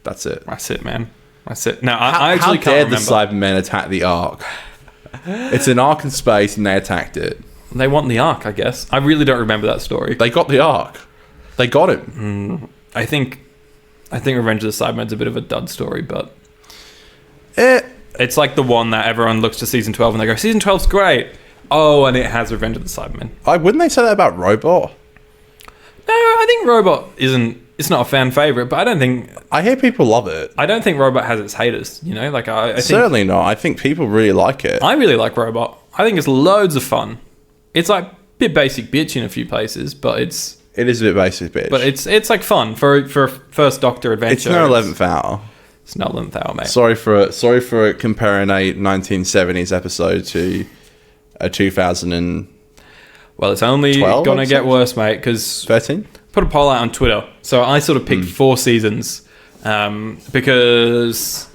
That's it. That's it, man. That's it. Now, I actually can't remember. How dare the Cybermen attack the Ark? It's an Ark in space, and they attacked it. They want the Ark, I guess. I really don't remember that story. They got the Ark. They got him. I think Revenge of the Cybermen's a bit of a dud story, but it's like the one that everyone looks to season 12 and they go, season 12's great. Oh, and it has Revenge of the Cybermen. Wouldn't they say that about Robot? No, I think Robot it's not a fan favorite, but I hear people love it. I don't think Robot has its haters, you know? Like I think, certainly not. I think people really like it. I really like Robot. I think it's loads of fun. It's like a bit basic bitch in a few places, but it is a bit basic bitch. But it's like fun for first Doctor adventure. It's no 11th hour. It's no 11th hour, mate. Sorry for comparing a 1970s episode to a 2000 Well, it's only gonna get worse, mate, because 13? Put a poll out on Twitter. So I sort of picked 4 seasons because...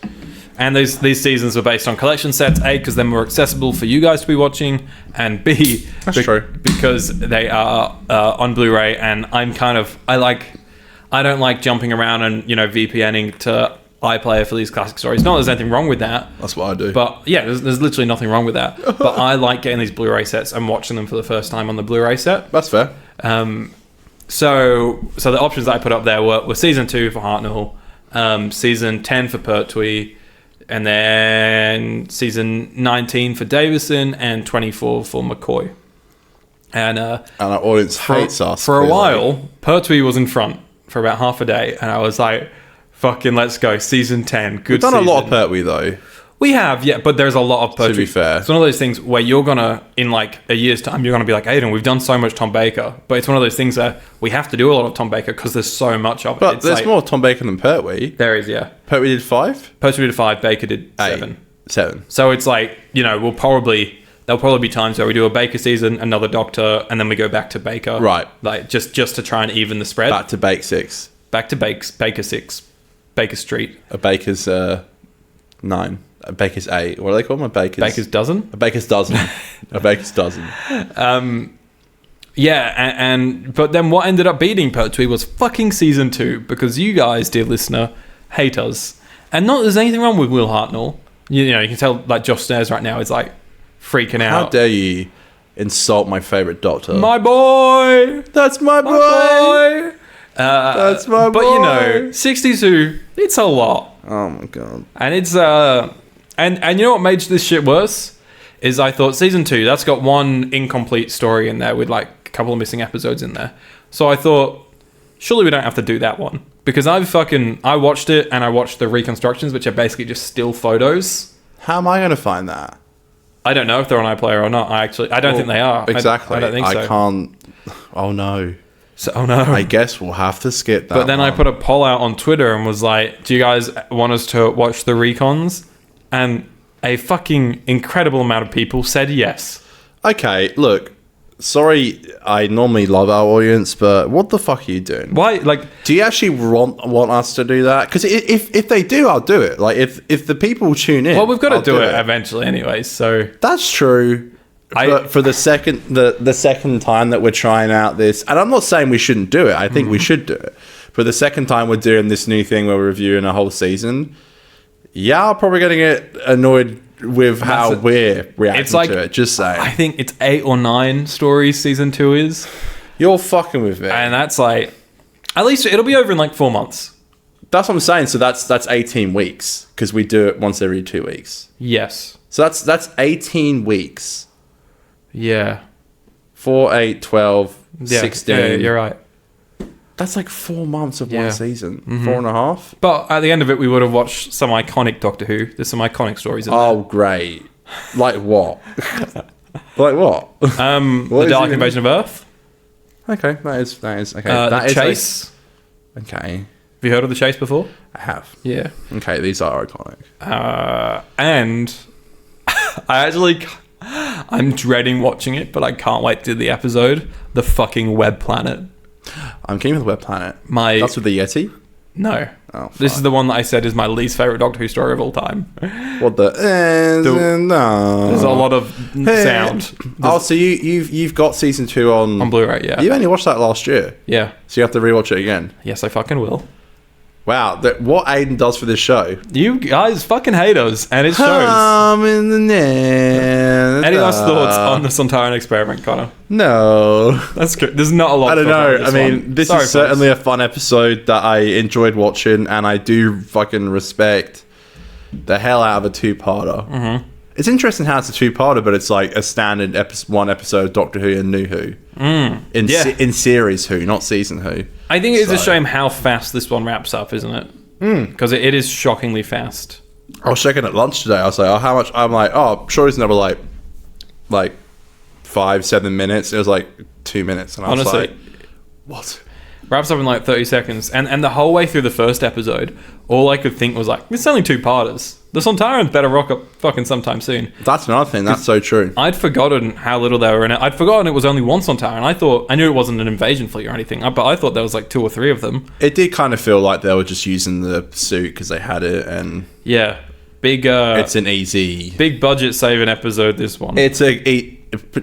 And these seasons were based on collection sets. A, because they're more accessible for you guys to be watching. And B, true. Because they are on Blu-ray. And I don't like jumping around and, VPNing to iPlayer for these classic stories. Not that there's anything wrong with that. That's what I do. But yeah, there's literally nothing wrong with that. But I like getting these Blu-ray sets and watching them for the first time on the Blu-ray set. That's fair. So the options that I put up there were season 2 for Hartnell, season 10 for Pertwee, and then season 19 for Davison and 24 for McCoy. And our audience hates us. For a while, Pertwee was in front for about half a day, and I was like, fucking let's go, season 10, good season. We've done a lot of Pertwee, though. We have, yeah, but there's a lot of Pertwee. To be fair. It's one of those things where you're going to, in like a year's time, you're going to be like, Aiden, we've done so much Tom Baker. But it's one of those things that we have to do a lot of Tom Baker because there's so much of it. But there's more Tom Baker than Pertwee. There is, yeah. Pertwee did 5? Pertwee did 5, Baker did 7. 7. So it's like, there'll probably be times where we do a Baker season, another Doctor, and then we go back to Baker. Right. Like, just to try and even the spread. Back to Bake 6. Back to Baker 6. Baker Street. A Baker's 9. A Baker's 8. What are they called? Baker's dozen? A Baker's dozen. A Baker's dozen. Yeah, but then what ended up beating Pertwee was fucking season 2 because you guys, dear listener, hate us. And not that there's anything wrong with Will Hartnell. You can tell like Josh Snares right now is like freaking out. How dare you insult my favourite Doctor? My boy! That's my boy! That's my boy! But 62, it's a lot. Oh my god. And it's and you know what made this shit worse is I thought season 2 that's got one incomplete story in there with like a couple of missing episodes in there. So I thought surely we don't have to do that one because I watched it and I watched the reconstructions which are basically just still photos. How am I going to find that? I don't know if they're on iPlayer or not. I don't think they are. Exactly. I don't think so. I can't. Oh no. So, oh no. I guess we'll have to skip that. But then I put a poll out on Twitter and was like, do you guys want us to watch the recons? And a fucking incredible amount of people said yes. Okay, look. Sorry, I normally love our audience, but what the fuck are you doing? Why? Like, do you actually want us to do that? Because if they do, I'll do it. Like, if the people tune in, well, we've got to do it eventually, anyway. So that's true. But for the second time that we're trying out this, and I'm not saying we shouldn't do it. I think we should do it. For the second time we're doing this new thing where we're reviewing a whole season. Yeah, I'm probably going to get annoyed with how we're reacting to it. Just saying. I think it's 8 or 9 stories season 2 is. You're fucking with me. And that's like, at least it'll be over in like 4 months. That's what I'm saying. So that's 18 weeks because we do it once every 2 weeks. Yes. So that's 18 weeks. Yeah. 4, 8, 12, 16. Yeah, you're right. That's like 4 months of one season. 4.5. But at the end of it, we would have watched some iconic Doctor Who. There's some iconic stories in there. Oh, great. Like what? Like what? The Dark Invasion of Earth. Okay, that is okay. The Chase. Like, okay. Have you heard of The Chase before? I have. Yeah. Okay, these are iconic. And I'm dreading watching it, but I can't wait to do the episode. The fucking Web Planet. I'm keen with Web Planet. That's with the Yeti? No. Oh, fuck. This is the one that I said is my least favorite Doctor Who story of all time. What the? No. There's a lot of sound. So you've got season 2 on Blu-ray, yeah. You only watched that last year. Yeah. So you have to rewatch it again. Yes, I fucking will. Wow, what Aiden does for this show. You guys fucking hate us, and it shows. In the net. Any last thoughts on the Sontaran Experiment, Connor? No. That's good. There's not a lot. I don't know. I mean, this is certainly a fun episode that I enjoyed watching, and I do fucking respect the hell out of a 2-parter. Mm-hmm. It's interesting how it's a 2-parter, but it's like a standard one episode of Doctor Who and New Who. In series Who, not season Who. I think it's a shame how fast this one wraps up, isn't it? Because it is shockingly fast. I was checking at lunch today. I was like, oh, how much? I'm like, oh, I'm sure it's never like 5-7 minutes. It was like 2 minutes. And I was like, what? Wraps up in like 30 seconds. And the whole way through the first episode, all I could think was like, it's only 2-parters. The Sontarans better rock up fucking sometime soon. That's another thing. That's so true. I'd forgotten how little they were in it. I'd forgotten it was only one Sontaran. I knew it wasn't an invasion fleet or anything, but I thought there was like 2 or 3 of them. It did kind of feel like they were just using the suit because they had it, and yeah, it's an easy, big budget saving episode. This one.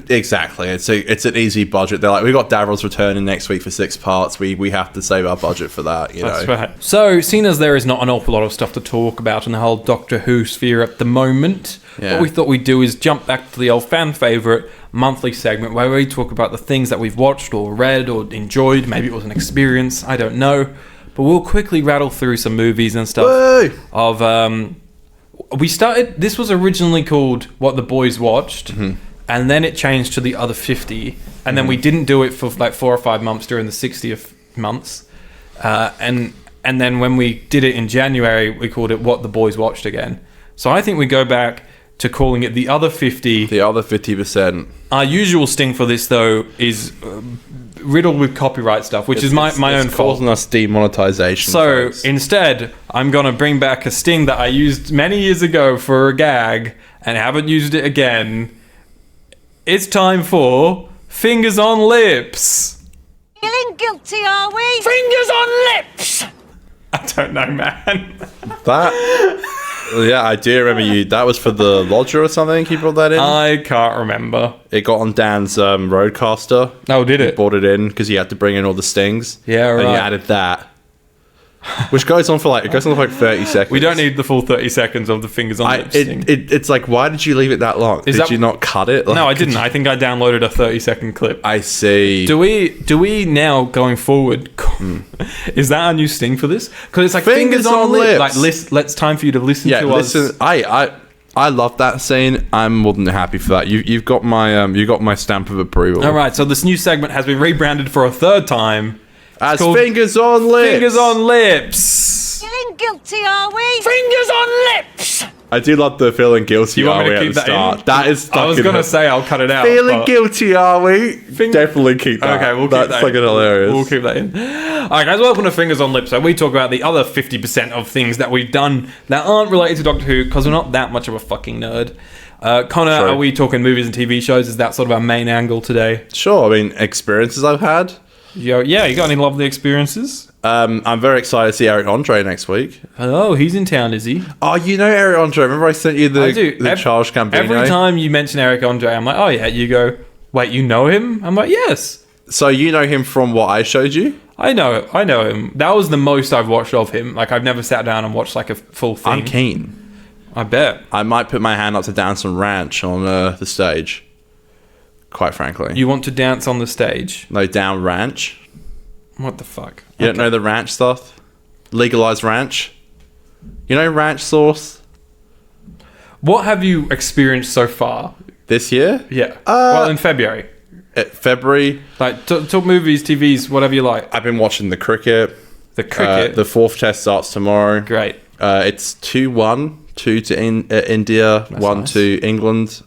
Exactly. It's an easy budget. They're like, we got Davril's returning next week for 6 parts. We have to save our budget for that. That's right. So, seeing as there is not an awful lot of stuff to talk about in the whole Doctor Who sphere at the moment, what we thought we'd do is jump back to the old fan favorite monthly segment where we talk about the things that we've watched or read or enjoyed. Maybe it was an experience. I don't know. But we'll quickly rattle through some movies and stuff. This was originally called What the Boys Watched. Mm-hmm. And then it changed to the other 50. And then we didn't do it for like 4 or 5 months during the 60th months. And then when we did it in January, we called it What the Boys Watched again. So I think we go back to calling it the other 50. The other 50%. Our usual sting for this, though, is riddled with copyright stuff, which is my own fault. Causing us demonetization. So instead, I'm going to bring back a sting that I used many years ago for a gag and haven't used it again. It's time for Fingers on Lips. Feeling guilty, are we? Fingers on lips! I don't know, man. Yeah, I do remember you. That was for the Lodger or something. You brought that in? I can't remember. It got on Dan's Roadcaster. Oh, did it? He brought it in because he had to bring in all the stings. Yeah, right. And he added that. Which goes on for like 30 seconds. We don't need the full 30 seconds of the Fingers on Lips thing. It's like, why did you leave it that long? Did you not cut it? No, I didn't. I think I downloaded a 30-second clip. I see. Do we now, going forward, is that our new sting for this? Because it's like Fingers on Lips. Like, let's time for you to listen to us. I love that scene. I'm more than happy for that. You've got my stamp of approval. All right, so this new segment has been rebranded for a 3rd time. As Fingers on Lips. Fingers on Lips. Feeling guilty, are we? Fingers on Lips. I do love the feeling guilty. You want me to at keep the that start. in? That is. I was going to say I'll cut it out. Feeling guilty, are we? Definitely keep that. Okay, we'll keep that. That's fucking hilarious. We'll keep that in. All right, guys. Welcome to Fingers on Lips. So we talk about the other 50% of things that we've done that aren't related to Doctor Who because we're not that much of a fucking nerd. Connor, True. are we talking movies and TV shows? Is that sort of our main angle today? Sure. I mean, experiences I've had. Yeah, you got any lovely experiences? I'm very excited to see Eric Andre next week. Oh, he's in town, is he? Oh, you know Eric Andre. Remember I sent you the Charles Gambino? Every time you mention Eric Andre, I'm like, oh yeah. You go, wait, you know him? I'm like, yes. So you know him from what I showed you? I know him. That was the most I've watched of him. Like, I've never sat down and watched like a full thing. I'm keen. I bet. I might put my hand up to dance on Ranch on the stage. Quite frankly. You want to dance on the stage? No, down Ranch. What the fuck? You don't know the ranch stuff? Legalized ranch? You know ranch sauce? What have you experienced so far? This year? Yeah. Well, in February. February. Like, talk movies, TVs, whatever you like. I've been watching the cricket. The cricket? The fourth test starts tomorrow. Great. It's 2-1. 2 to India, that's 1 nice. To England.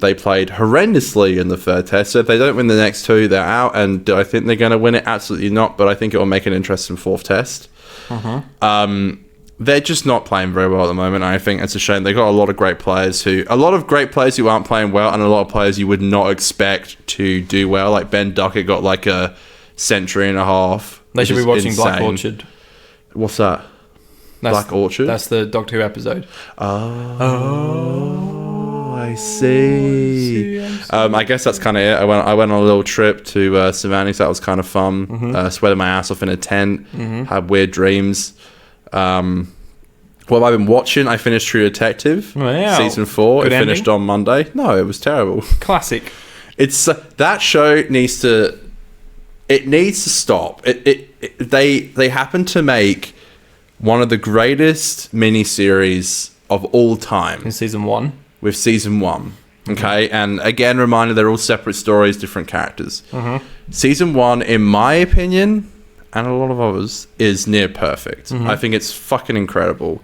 They played horrendously in the third test. So if they don't win the next two, they're out. And do I think they're going to win it? Absolutely not. But I think it will make an interesting fourth test. They're just not playing very well at the moment. I think it's a shame. They got a lot of great players who aren't playing well, and a lot of players you would not expect to do well. Like Ben Duckett got like a century and a half. They should be watching insane. Black Orchid. What's that? Black Orchard? That's the Doctor Who episode. Oh, I see. I guess that's kind of it. I went on a little trip to Savannah, so that was kind of fun. Sweated my ass off in a tent. Had weird dreams. What have I been watching? I finished True Detective. Season 4. Good it ending? Finished on Monday. No, it was terrible. Classic. It's that show needs to stop. They happen to make one of the greatest miniseries of all time. In season 1? With season 1. Okay? And again, reminder, they're all separate stories, different characters. Season 1, in my opinion, and a lot of others, is near perfect. I think it's fucking incredible.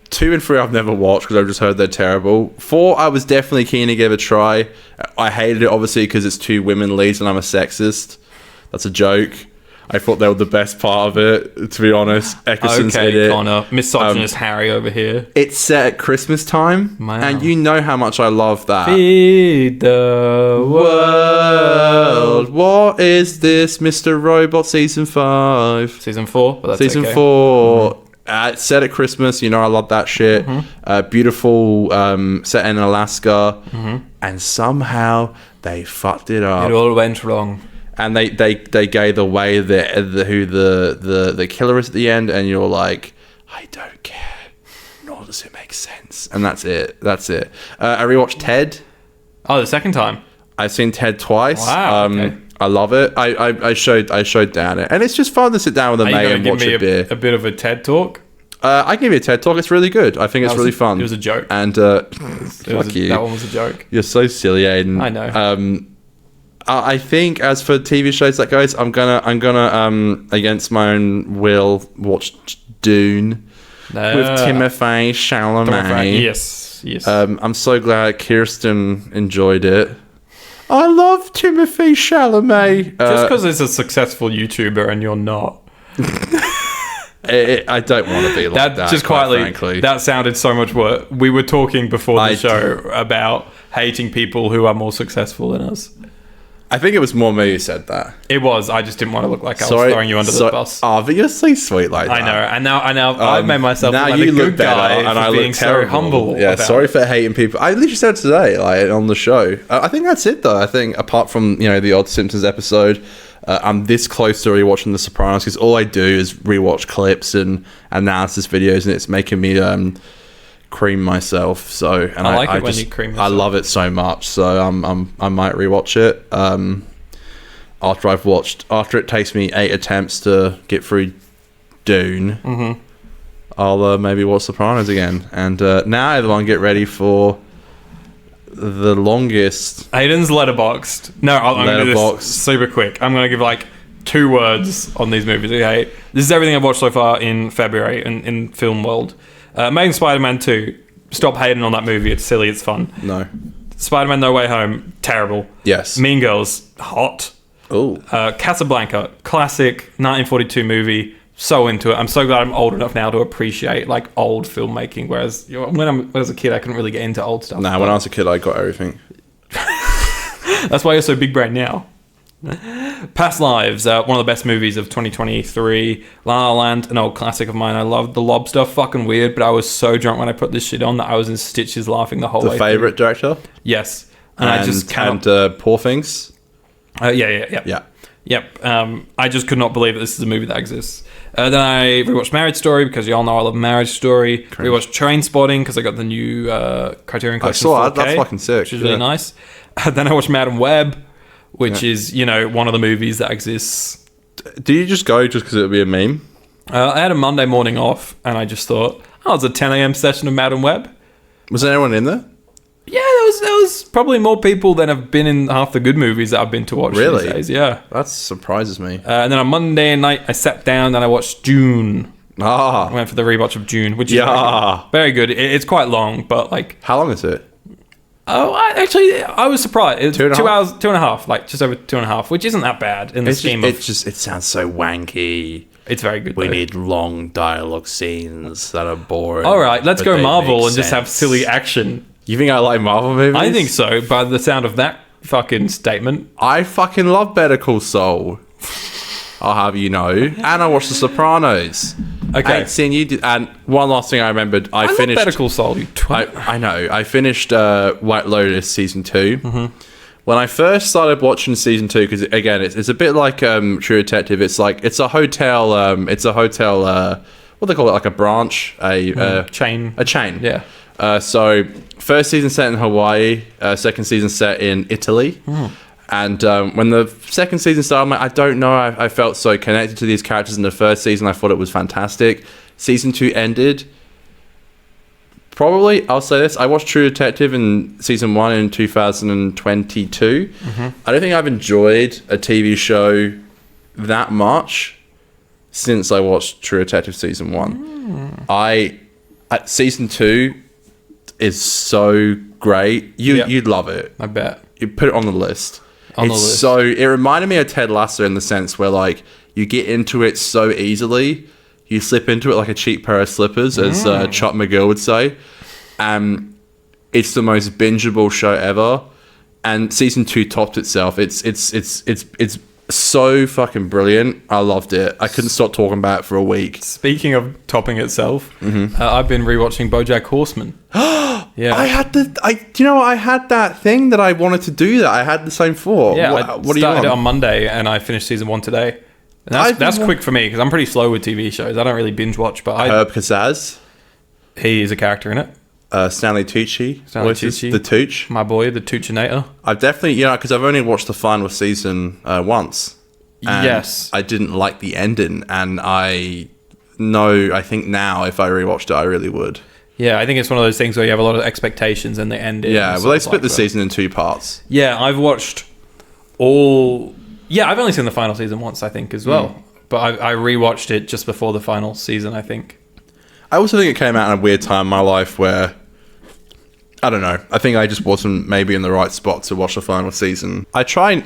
2 and 3 I've never watched because I've just heard they're terrible. 4, I was definitely keen to give a try. I hated it, obviously, because it's 2 women leads and I'm a sexist. That's a joke. I thought they were the best part of it, to be honest. Eccleston's in it. Connor. Misogynist Harry over here. It's set at Christmas time, and you know how much I love that. Feed the world. What is this, Mr. Robot Season 5? Season 4? But that's Season 4. It's set at Christmas. You know I love that shit. Beautiful set in Alaska. And somehow they fucked it up. It all went wrong. And they gave away who the killer is at the end, and you're like, I don't care, nor does it make sense. And that's it. I rewatched Ted. Oh, the second time. I've seen Ted twice. Wow. Okay. I love it. I showed Dan it, and it's just fun to sit down with a mate and watch a beer. A bit of a TED talk. I can give you a TED talk. It's really good. I think it's really fun. It was a joke. And fuck you. That one was a joke. You're so silly, Aiden. I know. I think as for TV shows that goes, I'm gonna against my own will watch Dune with Timothée Chalamet. Yes. I'm so glad Kirsten enjoyed it. I love Timothée Chalamet. Just because it's a successful YouTuber and you're not. I don't want to be like that. Just quietly, frankly. That sounded so much worse. We were talking before the show about hating people who are more successful than us. I think it was more me who said that. It was. I just didn't want to look like I was throwing you under the bus. Oh, but you're so sweet like that. I know. And now I've made myself look like a good guy and I being so humble. Yeah, sorry for hating people. I literally said it today, like on the show. I think that's it, though. I think apart from the odd Simpsons episode, I'm this close to rewatching The Sopranos because all I do is rewatch clips and analysis videos, and it's making me cream myself. So, and I like it when you cream yourself. I love it so much. So I might rewatch it after it takes me 8 attempts to get through Dune. I'll maybe watch Sopranos again. And now everyone get ready for the longest Aiden's Letterboxd. No, I'm going to do this super quick. I'm going to give like 2 words on these movies. Okay, this is everything I've watched so far in February in film world. Amazing Spider-Man 2, stop hating on that movie. It's silly. It's fun. No. Spider-Man No Way Home, terrible. Yes. Mean Girls, hot. Oh. Casablanca, classic 1942 movie. So into it. I'm so glad I'm old enough now to appreciate like old filmmaking. Whereas when I was a kid, I couldn't really get into old stuff. Nah, when I was a kid, I got everything. That's why you're so big brain now. Past Lives, one of the best movies of 2023. La La Land, an old classic of mine. I loved The Lobster. Fucking weird, but I was so drunk when I put this shit on that I was in stitches laughing the whole way. The favourite director? Yes. And I just cannot... And Poor Things? Yeah. Yep. I just could not believe that this is a movie that exists. Then I rewatched Marriage Story because you all know I love Marriage Story. Rewatched Trainspotting because I got the new Criterion Collection 4K, that's fucking sick. Which is really nice. Then I watched Madam Web, which is, one of the movies that exists. Do you just go just because it would be a meme? I had a Monday morning off and I just thought, it's a 10 a.m. session of Madam Web. Was there anyone in there? Yeah, there was probably more people than have been in half the good movies that I've been to watch these days. Yeah. That surprises me. And then on Monday night, I sat down and I watched June. I went for the rewatch of June, which is very good. It's quite long, but like... How long is it? I was surprised. It's 2 hours, 2.5, like just over 2.5, which isn't that bad in the scheme of... It sounds so wanky. It's very good. We need long dialogue scenes that are boring. All right, let's go Marvel and just have silly action. You think I like Marvel movies? I think so, by the sound of that fucking statement. I fucking love Better Call Saul. I'll have you know. And I watched The Sopranos. Okay. I ain't seen you do, and one last thing I remembered, I finished... Better Call Saul, you twat. I know. I finished White Lotus Season 2. Mm-hmm. When I first started watching Season 2, because again, it's a bit like True Detective. It's like, it's a hotel, what do they call it? Like a branch? Chain. A chain. Yeah. So first season set in Hawaii, second season set in Italy. And when the second season started, I'm like, I don't know. I felt so connected to these characters in the first season. I thought it was fantastic. Season 2 ended. Probably, I'll say this. I watched True Detective in season 1 in 2022. I don't think I've enjoyed a TV show that much since I watched True Detective season 1. Season 2 is so great. You'd love it. I bet. You put it on the list. So it reminded me of Ted Lasso in the sense where like you get into it so easily, you slip into it like a cheap pair of slippers, as Chuck McGill would say. It's the most bingeable show ever, and season 2 topped itself. It's so fucking brilliant. I loved it. I couldn't stop talking about it for a week. Speaking of topping itself, I've been rewatching BoJack Horseman. Yeah, I had that thing that I wanted to do. That I had the same thought. Yeah, what I started it on Monday and I finished season 1 today. And that's quick for me because I'm pretty slow with TV shows. I don't really binge watch. But Herb Kazaz, he is a character in it. Stanley Tucci, the Tooch, my boy, the Toochinator. I've definitely, because I've only watched the final season once. And yes, I didn't like the ending, and I think now if I rewatched it, I really would. Yeah, I think it's one of those things where you have a lot of expectations and the ending. Yeah, well, they split the season in 2 parts. Yeah, I've watched all... Yeah, I've only seen the final season once, I think, as well. But I rewatched it just before the final season, I think. I also think it came out in a weird time in my life where... I don't know. I think I just wasn't maybe in the right spot to watch the final season. I tried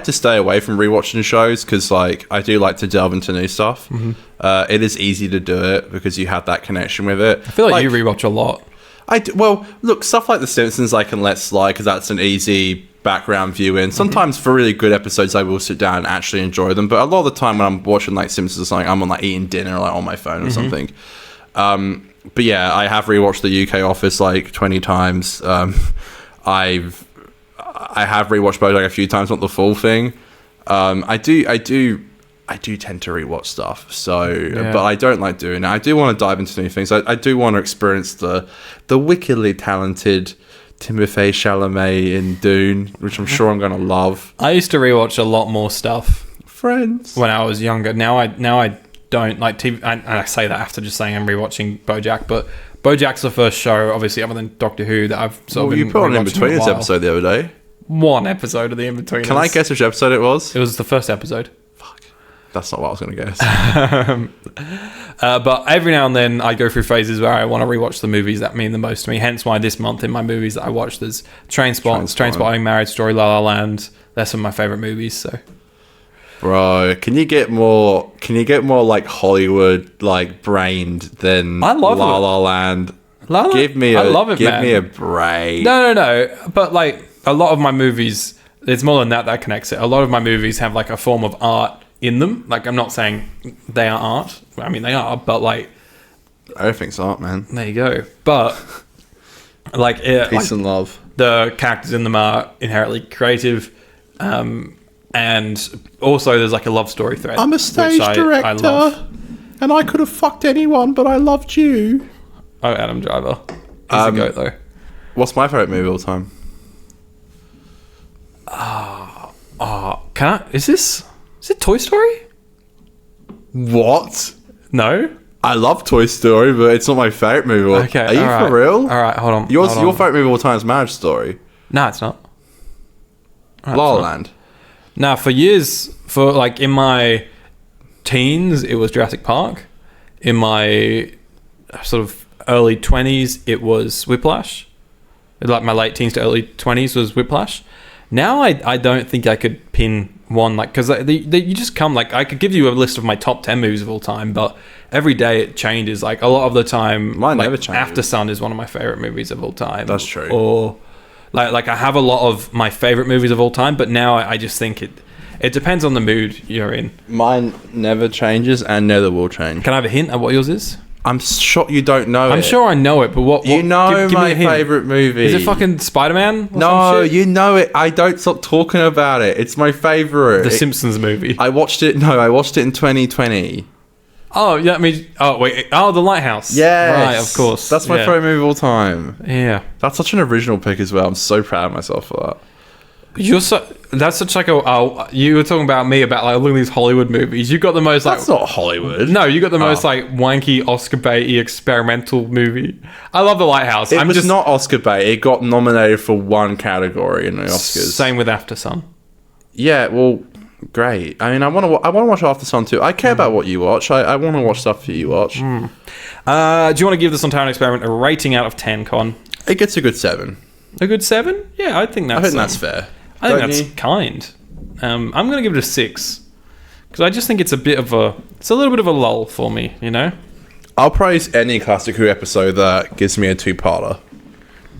to stay away from rewatching shows because, like, I do like to delve into new stuff. It is easy to do it because you have that connection with it. I feel like you rewatch a lot. Well, look, stuff like The Simpsons I can let slide because that's an easy background viewing. Sometimes for really good episodes, I will sit down and actually enjoy them. But a lot of the time when I'm watching like Simpsons or something, I'm on like eating dinner like on my phone or something. But yeah, I have rewatched the UK Office like 20 times. I have rewatched BoJack a few times, not the full thing. I do tend to rewatch stuff. So, but I don't like doing it. I do want to dive into new things. I do want to experience the wickedly talented Timothée Chalamet in Dune, which I'm sure I'm going to love. I used to rewatch a lot more stuff. Friends. When I was younger. Now I don't like TV, and I say that after just saying I'm rewatching BoJack, but BoJack's the first show, obviously, other than Doctor Who, that I've sort of been you put on In-Betweeners episode the other day. One episode of the In-Betweeners. Can I guess which episode it was? It was the first episode. Fuck. That's not what I was going to guess. But every now and then I go through phases where I want to rewatch the movies that mean the most to me. Hence why this month in my movies that I watched, there's Trainspotting, Marriage Story, La La Land. They're some of my favorite movies. So, bro, can you get more like Hollywood like brained than I love La La Land? Give me a break. No. But like a lot of my movies, it's more than that connects it. A lot of my movies have like a form of art in them. Like, I'm not saying they are art. I mean, they are, but like, everything's art, man. There you go. But like, peace and love. The characters in them are inherently creative, and also there's like a love story thread. I'm a stage director, and I could have fucked anyone, but I loved you. Oh, Adam Driver. He's a goat, though. What's my favorite movie of all time? Is it Toy Story? What? No. I love Toy Story, but it's not my favorite movie. Okay. Are you for real? All right, hold on. Your favorite movie of all time is Marriage Story. No, it's not. La La Land. Nah, for years, in my teens, it was Jurassic Park. In my sort of early 20s, it was Whiplash. Like my late teens to early 20s was Whiplash. Now I don't think I could pin one, like, because you just come, like, I could give you a list of my top 10 movies of all time, but every day it changes. Like, a lot of the time, mine never changes. After Sun is one of my favorite movies of all time. That's true. Or like I have a lot of my favorite movies of all time, but now I just think it depends on the mood you're in. Mine never changes and never will change. Can I have a hint at what yours is? I'm shocked you don't know I'm sure I know it, but what you know give my favourite movie. Is it fucking Spider-Man? No, you know it. I don't stop talking about it. It's my favourite. The Simpsons movie. I watched it in 2020. Oh, yeah, I mean... Oh, wait. Oh, The Lighthouse. Yes. Right, of course. That's my favourite movie of all time. Yeah. That's such an original pick as well. I'm so proud of myself for that. That's such like a... you were talking about me about, like, look at these Hollywood movies. You got the most, like... That's not Hollywood. No, you got the most, like, wanky, Oscar baity experimental movie. I love The Lighthouse. It was not Oscar bait. It got nominated for one category in the Oscars. Same with After Sun. Yeah, well... Great. I mean, I want to watch After Sun too. I care about what you watch. I want to watch stuff that you watch. Do you want to give the Sontaran Experiment a rating out of 10, Con? It gets a good 7. A good 7? Yeah, I think that's fair. I think that's kind. I'm going to give it a 6 because I just think it's a little bit of a lull for me. You know. I'll praise any Classic Who episode that gives me a 2-parter.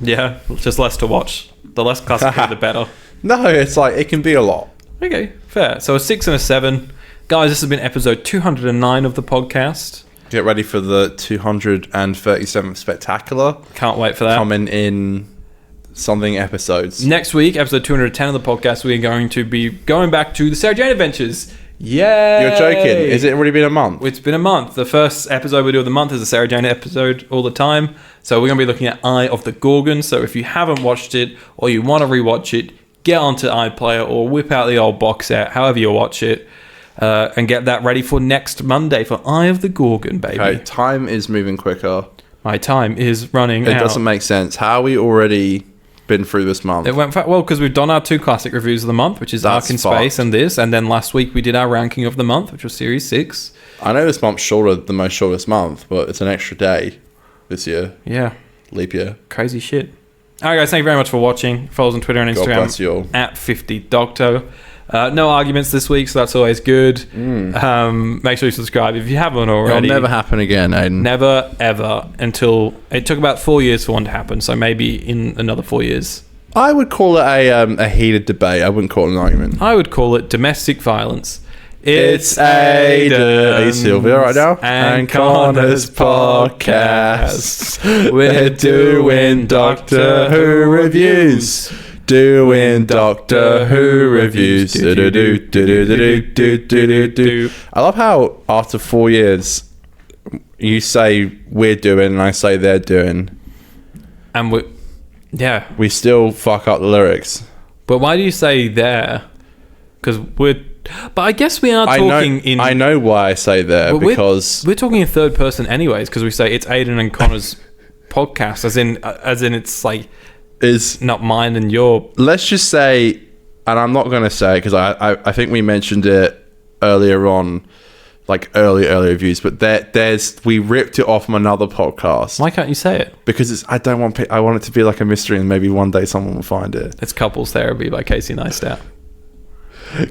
Yeah, just less to watch. The less Classic Who, the better. No, it's like it can be a lot. Okay, fair. So a 6 and a 7. Guys, this has been episode 209 of the podcast. Get ready for the 237th Spectacular. Can't wait for that. Coming in something episodes. Next week, episode 210 of the podcast, we're going to be going back to the Sarah Jane Adventures. Yay! You're joking. Has it already been a month? It's been a month. The first episode we do of the month is a Sarah Jane episode all the time. So we're going to be looking at Eye of the Gorgon. So if you haven't watched it or you want to rewatch it, get onto iPlayer or whip out the old box set, however you watch it, and get that ready for next Monday for Eye of the Gorgon, baby. Okay, time is moving quicker. My time is running out. It doesn't make sense. How are we already been through this month? It went well because we've done our 2 classic reviews of the month, which is Ark in Space and this, and then last week we did our ranking of the month, which was Series 6. I know this month's the most shortest month, but it's an extra day this year. Yeah. Leap year. Crazy shit. All right, guys, thank you very much for watching. Follow us on Twitter and Instagram. God bless you all. At 50doctor. No arguments this week, so that's always good. Make sure you subscribe if you haven't already. It'll never happen again, Aiden. Never, ever, until... It took about 4 years for one to happen, so maybe in another 4 years. I would call it a heated debate. I wouldn't call it an argument. I would call it domestic violence. It's Aiden. Are you Sylvia right now? And Connor's podcast. We're doing Doctor Who reviews. Doing Doctor Who reviews. I love how after 4 years you say we're doing and I say they're doing. And we still fuck up the lyrics. But why do you say there? Because but I guess we are talking I know why I say there, because we're talking in third person anyways, because we say it's Aiden and Connor's podcast, as in it's like is not mine and your. Let's just say, and I'm not going to say because I think we mentioned it earlier on, like early reviews, but we ripped it off from another podcast. Why can't you say it? Because I want it to be like a mystery, and maybe one day someone will find it. It's Couples Therapy by Casey Neistat.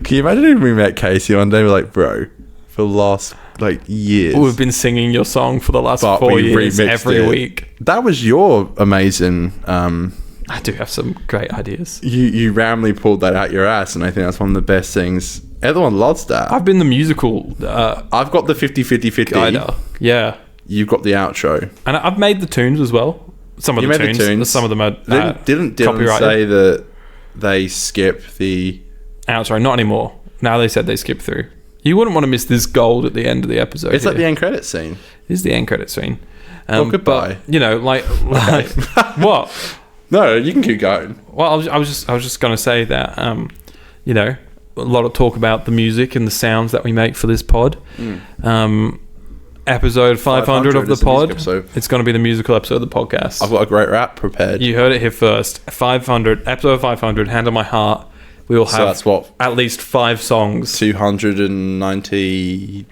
Can you imagine if we met Casey one day? We're like, bro, for the last like years, we've been singing your song for the last 4 years every week. That was your amazing. I do have some great ideas. You randomly pulled that out your ass, and I think that's one of the best things. Everyone loves that. I've been the musical. I've got the 50-50-50 guider. Yeah. You've got the outro, and I've made the tunes as well. Some of the tunes. Some of them are didn't say that they skip the outro. Not anymore. Now they said they skip through. You wouldn't want to miss this gold at the end of the episode. It's like the end credit scene. It is the end credit scene. Well, goodbye. But, you know, like what? No, you can keep going. Well, I was just going to say that, you know, a lot of talk about the music and the sounds that we make for this pod. Episode 500 of the pod. It's going to be the musical episode of the podcast. I've got a great rap prepared. You heard it here first. Episode 500, hand on my heart. We will have at least 5 songs. 290.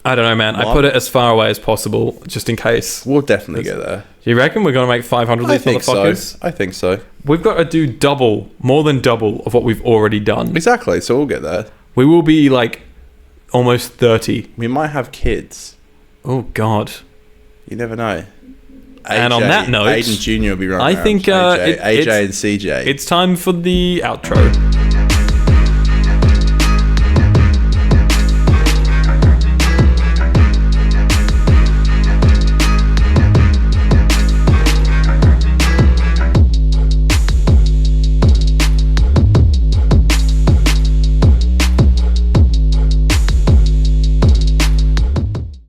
I don't know, man. I put it as far away as possible, just in case. We'll definitely get there. Do you reckon we're going to make 500 of these motherfuckers? I think so. We've got to do more than double of what we've already done. Exactly, so we'll get there. We will be like almost 30. We might have kids. Oh, God. You never know. And on that note, Aiden Jr. will be running I think AJ and CJ. It's time for the outro.